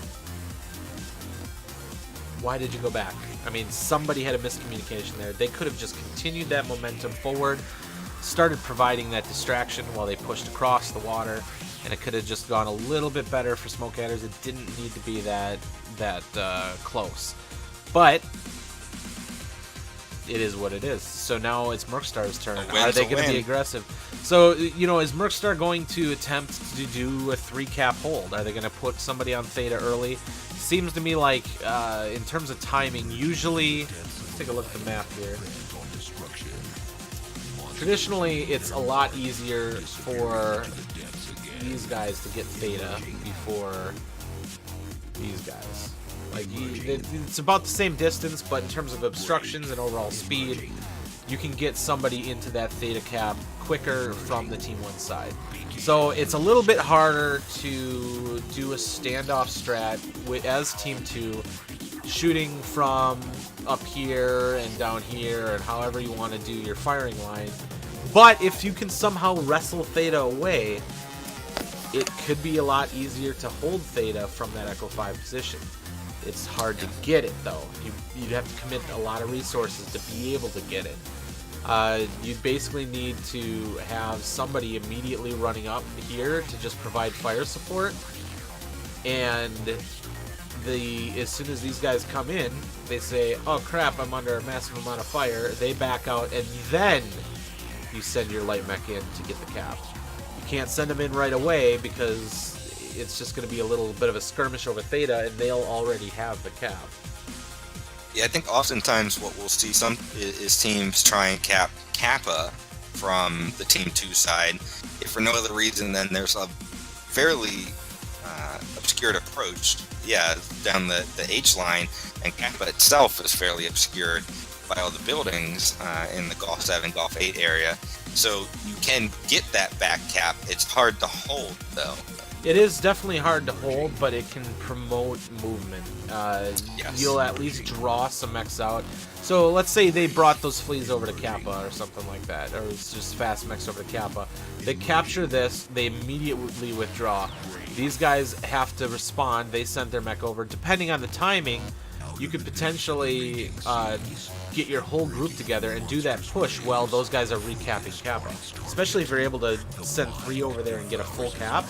why did you go back? I mean, somebody had a miscommunication there. They could have just continued that momentum forward, started providing that distraction while they pushed across the water, and it could have just gone a little bit better for Smoke Adders. It didn't need to be that close. But it is what it is. So now it's Mercstar's turn. Are they going to be aggressive? So, is Mercstar going to attempt to do a 3-cap hold? Are they going to put somebody on Theta early? Seems to me like, in terms of timing, usually... Let's take a look at the map here. Traditionally, it's a lot easier for these guys to get Theta before these guys. Like, it's about the same distance, but in terms of obstructions and overall speed, you can get somebody into that Theta cap quicker from the Team 1 side. So it's a little bit harder to do a standoff strat as Team 2, shooting from up here and down here and however you want to do your firing line. But if you can somehow wrestle Theta away, it could be a lot easier to hold Theta from that Echo 5 position. It's hard to get it, though. You'd have to commit a lot of resources to be able to get it. You'd basically need to have somebody immediately running up here to just provide fire support. And as soon as these guys come in, they say, oh crap, I'm under a massive amount of fire. They back out, and then you send your light mech in to get the cap. You can't send them in right away because it's just going to be a little bit of a skirmish over Theta, and they'll already have the cap. Yeah, I think oftentimes what we'll see is teams try and cap Kappa from the Team 2 side. If for no other reason, then there's a fairly obscured approach, down the H line, and Kappa itself is fairly obscured by all the buildings in the Golf 7, Golf 8 area. So you can get that back cap. It's hard to hold, though. It is definitely hard to hold, but it can promote movement. Yes. You'll at least draw some mechs out. So let's say they brought those fleas over to Kappa or something like that, or it's just fast mechs over to Kappa. They capture this, they immediately withdraw. These guys have to respond. They send their mech over. Depending on the timing, you could potentially get your whole group together and do that push while those guys are recapping Kappa. Especially if you're able to send 3 over there and get a full cap.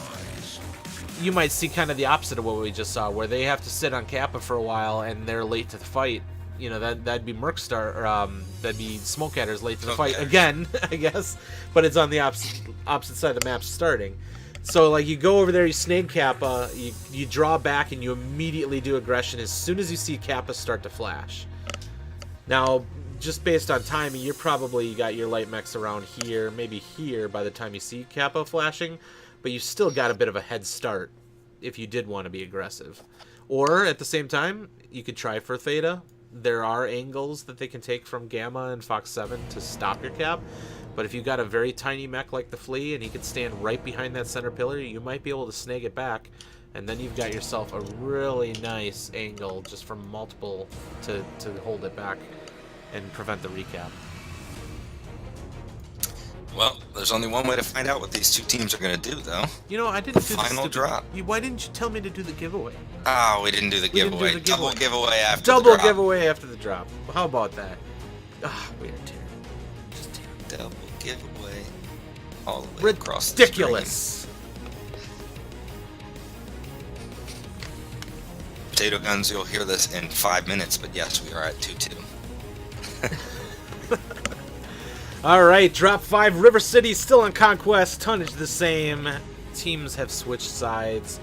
You might see kind of the opposite of what we just saw, where they have to sit on Kappa for a while and they're late to the fight. You know, that'd be Mercstar, or that'd be Smoke Adders late to the fight again, I guess. But it's on the opposite side of the map starting. So, like, you go over there, you snag Kappa, you draw back, and you immediately do aggression as soon as you see Kappa start to flash. Now, just based on timing, you're probably got your light mechs around here, maybe here by the time you see Kappa flashing. But you still got a bit of a head start if you did want to be aggressive. Or, at the same time, you could try for Theta. There are angles that they can take from Gamma and Fox 7 to stop your cap. But if you got a very tiny mech like the Flea and he could stand right behind that center pillar, you might be able to snag it back. And then you've got yourself a really nice angle just from multiple to hold it back and prevent the recap. Well, there's only one way to find out what these two teams are going to do, though. You know, I didn't do the final drop. Why didn't you tell me to do the giveaway? Oh, we didn't do the giveaway. Double giveaway after the Double drop. giveaway after the drop. How about that? Ah, we are terrible. Just terrible. Double giveaway all the way across the Ridiculous. Potato guns, you'll hear this in 5 minutes, but yes, we are at 2-2. All right, drop 5. River City still on conquest. Tonnage the same. Teams have switched sides.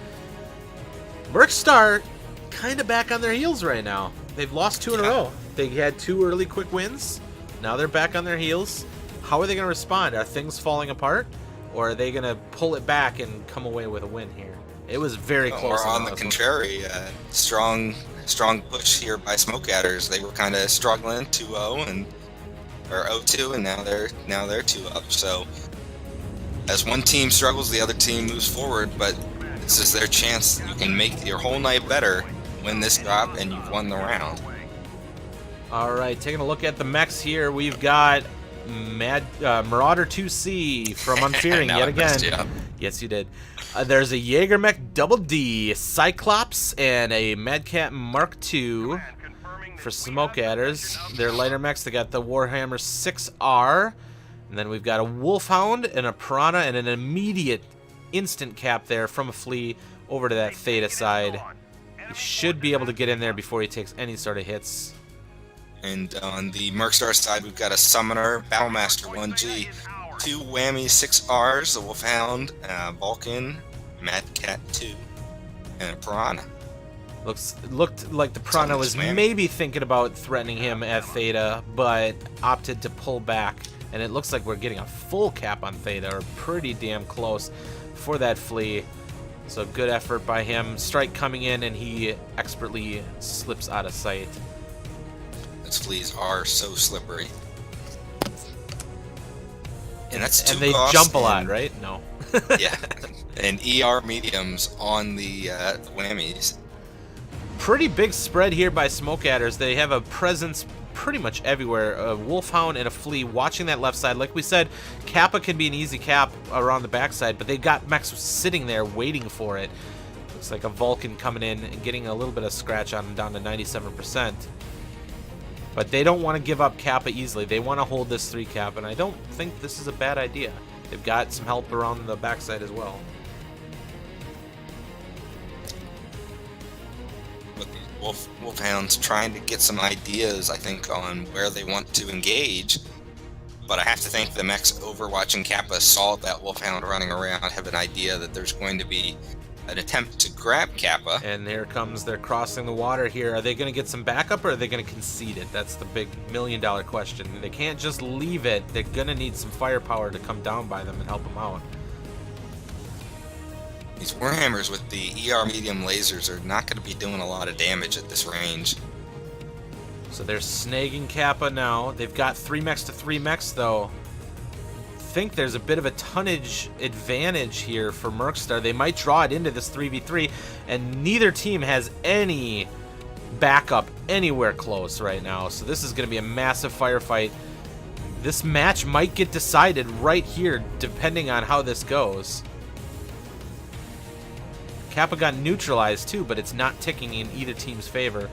Mercstar kind of back on their heels right now. They've lost 2 in a row. They had 2 early quick wins. Now they're back on their heels. How are they going to respond? Are things falling apart? Or are they going to pull it back and come away with a win here? It was very close. Or on the contrary, strong push here by Smoke Adders. They were kind of struggling 2-0 or 0-2, and now they're 2 up. So as one team struggles, the other team moves forward. But this is their chance. You can make your whole night better, win this drop, and you've won the round. All right, taking a look at the mechs here, we've got Marauder 2C from Unfearing yet again. Yes, you did. There's a Jaeger mech Double D, Cyclops, and a Madcat Mark II for Smoke Adders. They're lighter mechs. They got the Warhammer 6R, and then we've got a Wolfhound and a Piranha, and an immediate instant cap there from a Flea over to that Theta side. He should be able to get in there before he takes any sort of hits. And on the Mercstar side, we've got a Summoner, Battlemaster 1G, 2 Whammy 6Rs, a Wolfhound, Vulcan, Madcat 2, and a Piranha. Looked like the Piranha was maybe thinking about threatening him at Theta, but opted to pull back. And it looks like we're getting a full cap on Theta, or pretty damn close for that Flea. So good effort by him. Strike coming in, and he expertly slips out of sight. Those Fleas are so slippery. And that's 2 And they costs jump a lot, right? No. Yeah. And ER mediums on the whammies. Pretty big spread here by Smoke Adders. They have a presence pretty much everywhere. A Wolfhound and a Flea watching that left side. Like we said, Kappa can be an easy cap around the backside, but they got mechs sitting there waiting for it. Looks like a Vulcan coming in and getting a little bit of scratch on him down to 97%. But they don't want to give up Kappa easily. They want to hold this 3 cap, and I don't think this is a bad idea. They've got some help around the backside as well. Wolfhounds trying to get some ideas, I think, on where they want to engage. but I have to think the mechs overwatching Kappa saw that Wolfhound running around, have an idea that there's going to be an attempt to grab Kappa. And here comes, they're crossing the water here. Are they going to get some backup, or are they going to concede it? That's the big million-dollar question. They can't just leave it. They're going to need some firepower to come down by them and help them out. These Warhammers with the ER medium lasers are not going to be doing a lot of damage at this range. So they're snagging Kappa now. They've got 3 mechs to 3 mechs, though. I think there's a bit of a tonnage advantage here for Mercstar. They might draw it into this 3v3, and neither team has any backup anywhere close right now. So this is going to be a massive firefight. This match might get decided right here, depending on how this goes. Kappa got neutralized too, but it's not ticking in either team's favor.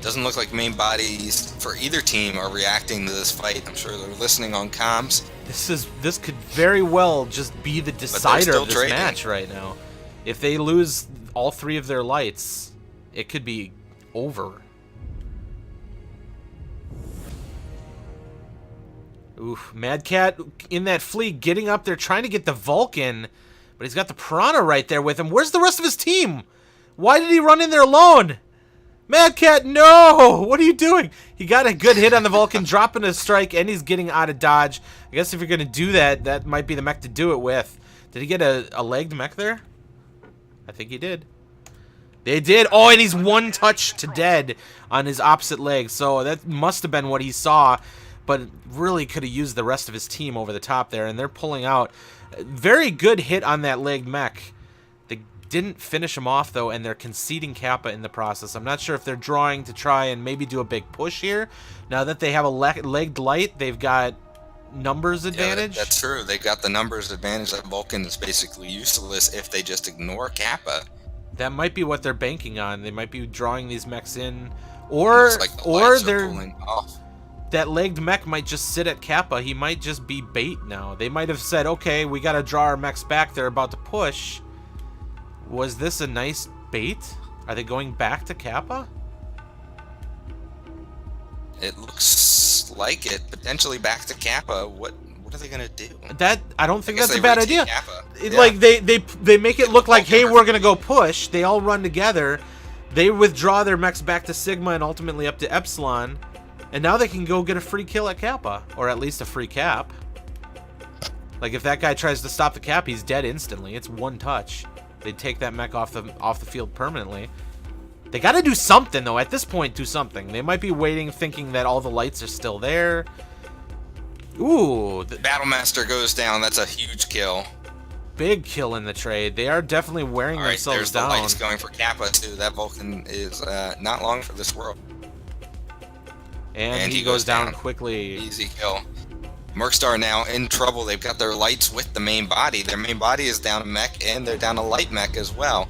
Doesn't look like main bodies for either team are reacting to this fight. I'm sure they're listening on comms. This could very well just be the decider of this match right now. If they lose all 3 of their lights, it could be over. Oof, Mad Cat in that fleet getting up there trying to get the Vulcan, but he's got the Piranha right there with him. Where's the rest of his team? Why did he run in there alone? Mad Cat, no! What are you doing? He got a good hit on the Vulcan, dropping a strike, and he's getting out of dodge. I guess if you're going to do that, that might be the mech to do it with. Did he get a legged mech there? I think he did. They did. Oh, and he's 1 touch to dead on his opposite leg. So that must have been what he saw, but really could have used the rest of his team over the top there, and they're pulling out. Very good hit on that legged mech. Didn't finish him off, though, and they're conceding Kappa in the process. I'm not sure if they're drawing to try and maybe do a big push here. Now that they have a legged light, they've got numbers advantage. Yeah, that's true. They got the numbers advantage. That Vulcan is basically useless if they just ignore Kappa. That might be what they're banking on. They might be drawing these mechs in, or they're pulling off. That legged mech might just sit at Kappa. He might just be bait now. They might have said, okay, we got to draw our mechs back. They're about to push. Was this a nice bait? Are they going back to Kappa? It looks like it. Potentially back to Kappa. What are they gonna do? I don't think that's a bad idea. Yeah. Like they make it look like, hey, we're gonna go push. They all run together. They withdraw their mechs back to Sigma and ultimately up to Epsilon, and now they can go get a free kill at Kappa, or at least a free cap. Like if that guy tries to stop the cap, he's dead instantly. It's 1 touch. They take that mech off the field permanently. They got to do something, though. At this point, do something. They might be waiting, thinking that all the lights are still there. Ooh. The Battlemaster goes down. That's a huge kill. Big kill in the trade. They are definitely wearing themselves down. There's the lights going for Kappa, too. That Vulcan is not long for this world. And he goes down quickly. Easy kill. Mercstar now in trouble. They've got their lights with the main body. Their main body is down a mech, and they're down a light mech as well.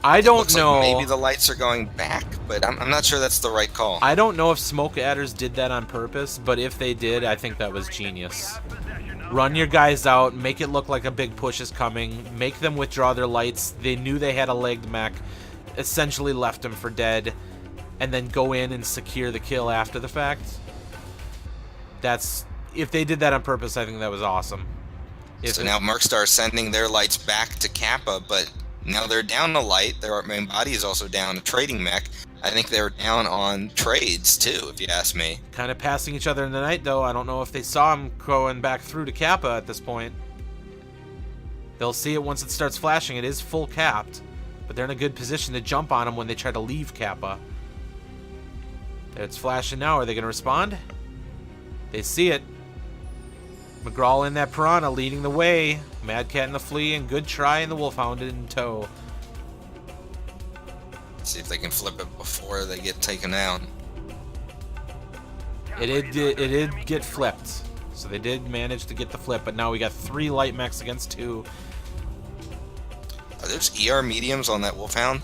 I don't know. Like maybe the lights are going back, but I'm not sure that's the right call. I don't know if Smoke Adders did that on purpose, but if they did, I think that was genius. Run your guys out, make it look like a big push is coming, make them withdraw their lights. They knew they had a legged mech, essentially left them for dead, and then go in and secure the kill after the fact. If they did that on purpose, I think that was awesome. So now Mercstar sending their lights back to Kappa, but now they're down a light. Their main body is also down a trading mech. I think they're down on trades, too, if you ask me. Kind of passing each other in the night, though. I don't know if they saw him going back through to Kappa at this point. They'll see it once it starts flashing. It is full capped, but they're in a good position to jump on him when they try to leave Kappa. It's flashing now. Are they going to respond? They see it. McGraw in that Piranha leading the way. Mad Cat in the Flea, and good try in the Wolfhound in tow. See if they can flip it before they get taken down. It did get flipped. So they did manage to get the flip, but now we got 3 light mechs against 2. Are those ER mediums on that Wolfhound?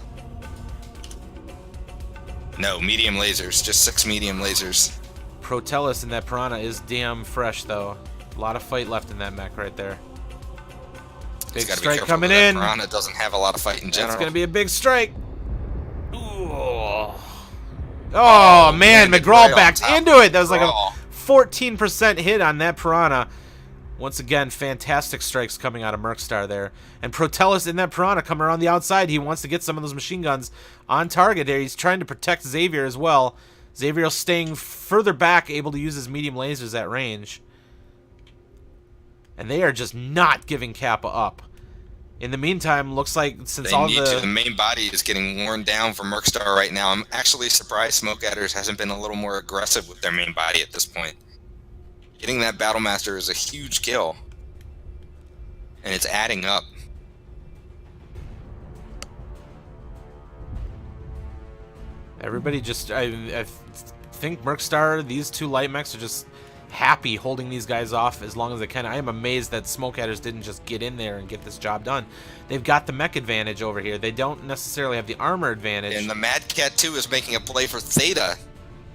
No, medium lasers. Just 6 medium lasers. Protellus in that Piranha is damn fresh, though. A lot of fight left in that mech right there. Big strike coming in. Piranha doesn't have a lot of fight in general. It's going to be a big strike. Ooh. Oh, man, McGraw backed into it. That was like a 14% hit on that Piranha. Once again, fantastic strikes coming out of Mercstar there. And Protellus in that Piranha coming around the outside. He wants to get some of those machine guns on target there. He's trying to protect Xavier as well. Xavier staying further back, able to use his medium lasers at range. And they are just not giving Kappa up. In the meantime, looks like since the main body is getting worn down for Mercstar right now. I'm actually surprised Smoke Adders hasn't been a little more aggressive with their main body at this point. Getting that Battlemaster is a huge kill. And it's adding up. Everybody just, I think Mercstar, these two light mechs are just happy holding these guys off as long as they can. I am amazed that Smoke Adders didn't just get in there and get this job done. They've got the mech advantage over here. They don't necessarily have the armor advantage. And the Mad Cat 2 is making a play for Theta.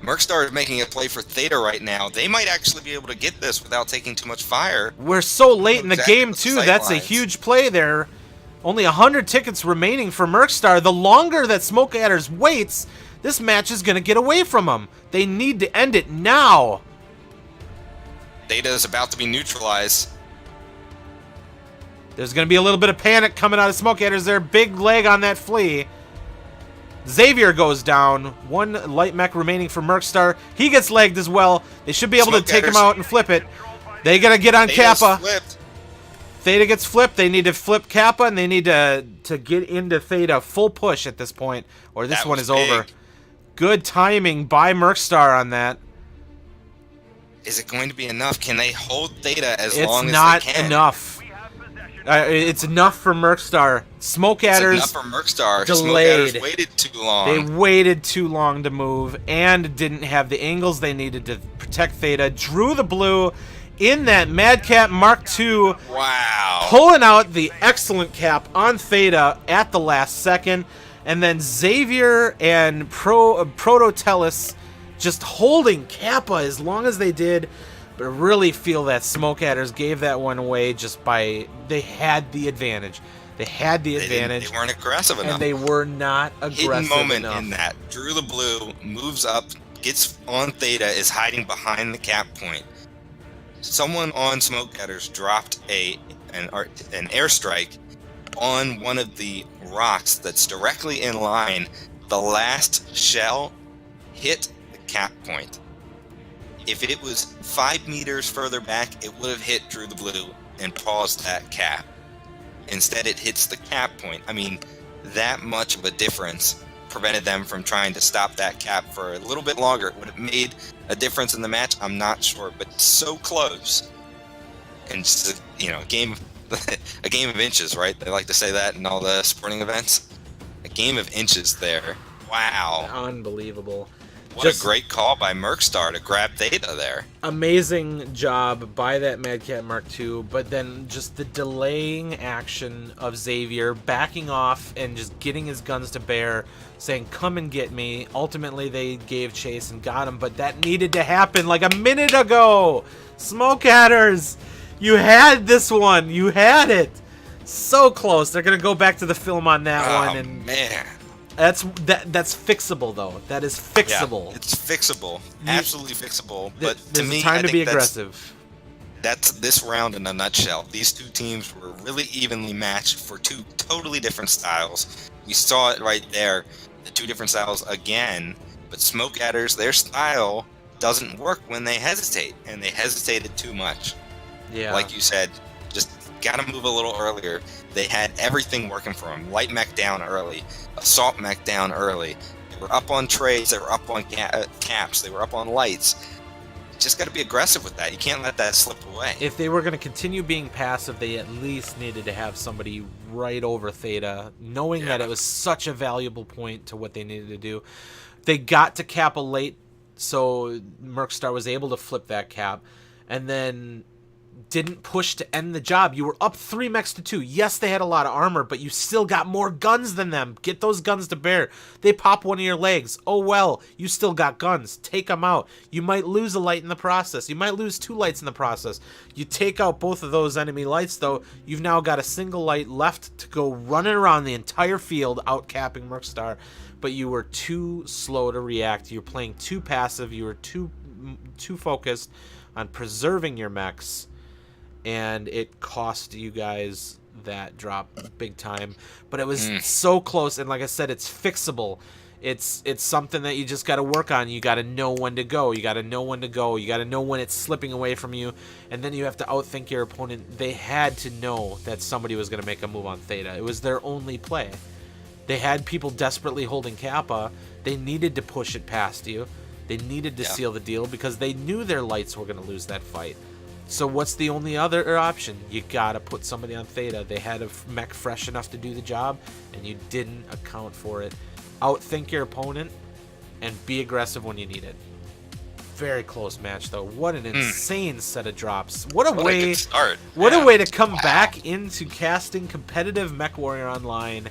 Mercstar is making a play for Theta right now. They might actually be able to get this without taking too much fire. We're so late in the game, too. That's a huge play there. Only 100 tickets remaining for Mercstar. The longer that Smoke Adders waits, this match is going to get away from them. They need to end it now. Theta is about to be neutralized. There's going to be a little bit of panic coming out of Smoke Adders there. Big leg on that flea. Xavier goes down. One light mech remaining for Mercstar. He gets legged as well. They should be able to take him out and flip it. They got to get on Kappa. Flipped. Theta gets flipped. They need to flip Kappa, and they need to get into Theta full push at this point, or this one is over. Good timing by Mercstar on that. Is it going to be enough? Can they hold Theta as long as they can? It's not enough. It's enough for Mercstar. Smoke Adders it's enough for Mercstar. delayed. Smoke Adders waited too long. They waited too long to move and didn't have the angles they needed to protect Theta. Drew the blue in that Mad Cat Mark II. Wow. Pulling out the excellent cap on Theta at the last second. And then Xavier and Prototellus just holding Kappa as long as they did. But really feel that Smoke Adders gave that one away just by... They had the advantage. They had the advantage. They weren't aggressive enough. And they were not aggressive enough. Hidden moment in that. Drew the blue, moves up, gets on Theta, is hiding behind the cap point. Someone on Smoke Adders dropped an airstrike on one of the rocks that's directly in line. The last shell hit the cap point. If it was 5 meters further back, it would have hit Drew the Blue and paused that cap. Instead, it hits the cap point. I mean, that much of a difference prevented them from trying to stop that cap for a little bit longer. Would it have made a difference in the match? I'm not sure, but so close. And just, a game of inches, right? They like to say that in all the sporting events. A game of inches there. Wow. Unbelievable. What a great call by Mercstar to grab Theta there. Amazing job by that Mad Cat Mark II, but then just the delaying action of Xavier backing off and just getting his guns to bear, saying, come and get me. Ultimately, they gave chase and got him, but that needed to happen like a minute ago. Smoke Adders, you had this one. You had it. So close. They're going to go back to the film on that one. And man. That's fixable though. That is fixable. Yeah, it's fixable, absolutely fixable. But to there's me, time I to think be aggressive. That's this round in a nutshell. These two teams were really evenly matched for two totally different styles. We saw it right there, the two different styles again. But Smoke Adders, their style doesn't work when they hesitate, and they hesitated too much. Yeah. Like you said, just gotta move a little earlier. They had everything working for them. Light mech down early. Assault mech down early. They were up on trays. They were up on caps. They were up on lights. Just got to be aggressive with that. You can't let that slip away. If they were going to continue being passive, they at least needed to have somebody right over Theta, knowing that it was such a valuable point to what they needed to do. They got to Kappa late, so Mercstar was able to flip that cap, and then didn't push to end the job. You were up 3 mechs to 2. Yes, they had a lot of armor, but you still got more guns than them. Get those guns to bear. They pop one of your legs. Oh well, you still got guns. Take them out. You might lose a light in the process. You might lose 2 lights in the process. You take out both of those enemy lights, though, you've now got a single light left to go running around the entire field, outcapping Mercstar. But you were too slow to react. You're playing too passive. You were too too focused on preserving your mechs, and it cost you guys that drop big time. But it was so close, and like I said, it's fixable. It's something that you just got to work on. You got to know when to go. You got to know when to go. You got to know when it's slipping away from you, and then you have to outthink your opponent. They had to know that somebody was going to make a move on Theta. It was their only play. They had people desperately holding Kappa. They needed to push it past you. They needed to seal the deal because they knew their lights were going to lose that fight. So what's the only other option? You got to put somebody on Theta. They had a mech fresh enough to do the job, and you didn't account for it. Outthink your opponent and be aggressive when you need it. Very close match, though. What an insane set of drops. What a way to come back into casting competitive MechWarrior Online.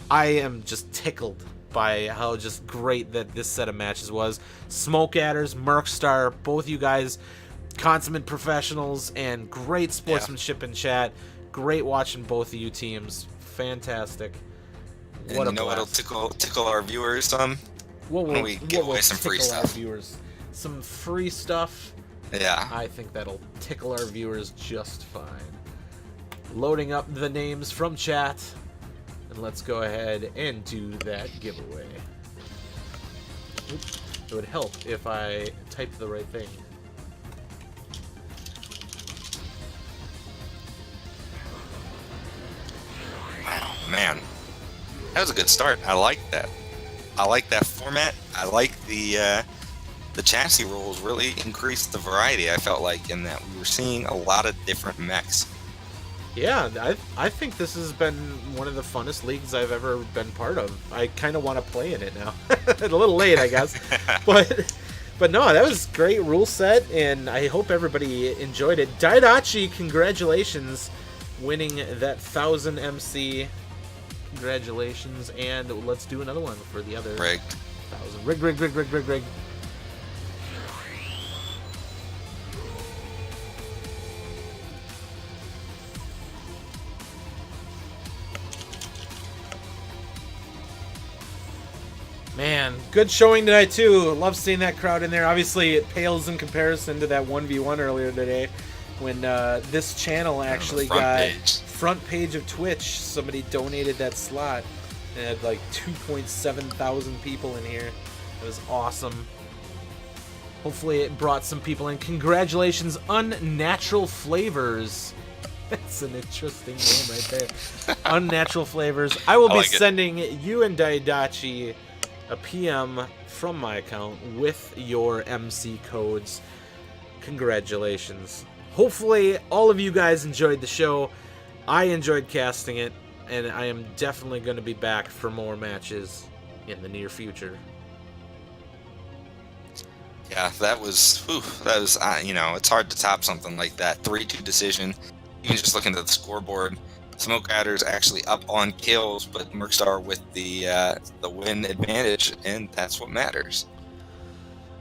I am just tickled by how just great that this set of matches was. Smoke Adders, Mercstar, both you guys, consummate professionals, and great sportsmanship in chat. Great watching both of you teams. Fantastic. What a blast. It'll tickle our viewers some. When we give away some free stuff. Viewers. Some free stuff. Yeah. I think that'll tickle our viewers just fine. Loading up the names from chat. And let's go ahead and do that giveaway. Oops. It would help if I typed the right thing. Wow, man. That was a good start. I like that. I like that format. I like the chassis rules really increased the variety, I felt like, in that we were seeing a lot of different mechs. Yeah, I think this has been one of the funnest leagues I've ever been part of. I kind of want to play in it now. A little late, I guess. But no, that was great rule set, and I hope everybody enjoyed it. Daidachi, congratulations, winning that 1000 MC. Congratulations, and let's do another one for the other Rigged. 1000. Rig. Man, good showing tonight too. Love seeing that crowd in there. Obviously, it pales in comparison to that 1v1 earlier today, when this channel actually got front page of Twitch. Somebody donated that slot. It had like 2.7 thousand people in here. It was awesome. Hopefully, it brought some people in. Congratulations, Unnatural Flavors. That's an interesting name right there. Unnatural Flavors. I will be sending you and Daidachi a PM from my account with your MC codes. Congratulations. Hopefully all of you guys enjoyed the show. I enjoyed casting it, and I am definitely going to be back for more matches in the near future. Yeah, that was you know, it's hard to top something like that. 3-2 decision. Even just looking at the scoreboard, Smoke Adder's actually up on kills, but Mercstar with the win advantage, and that's what matters.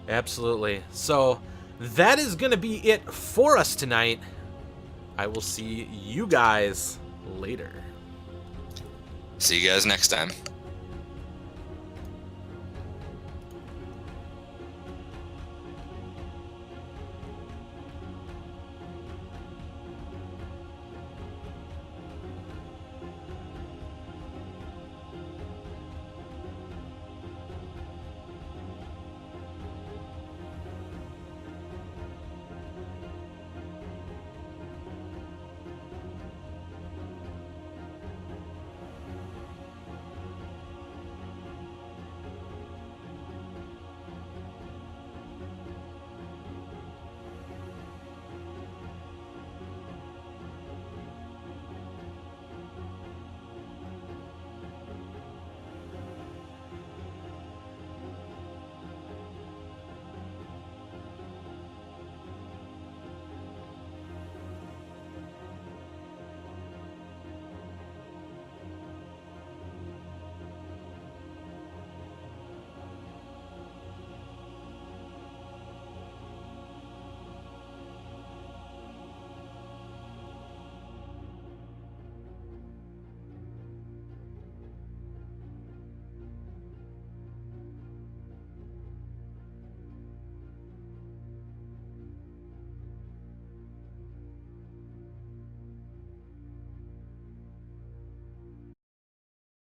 Absolutely. So that is going to be it for us tonight. I will see you guys later. See you guys next time.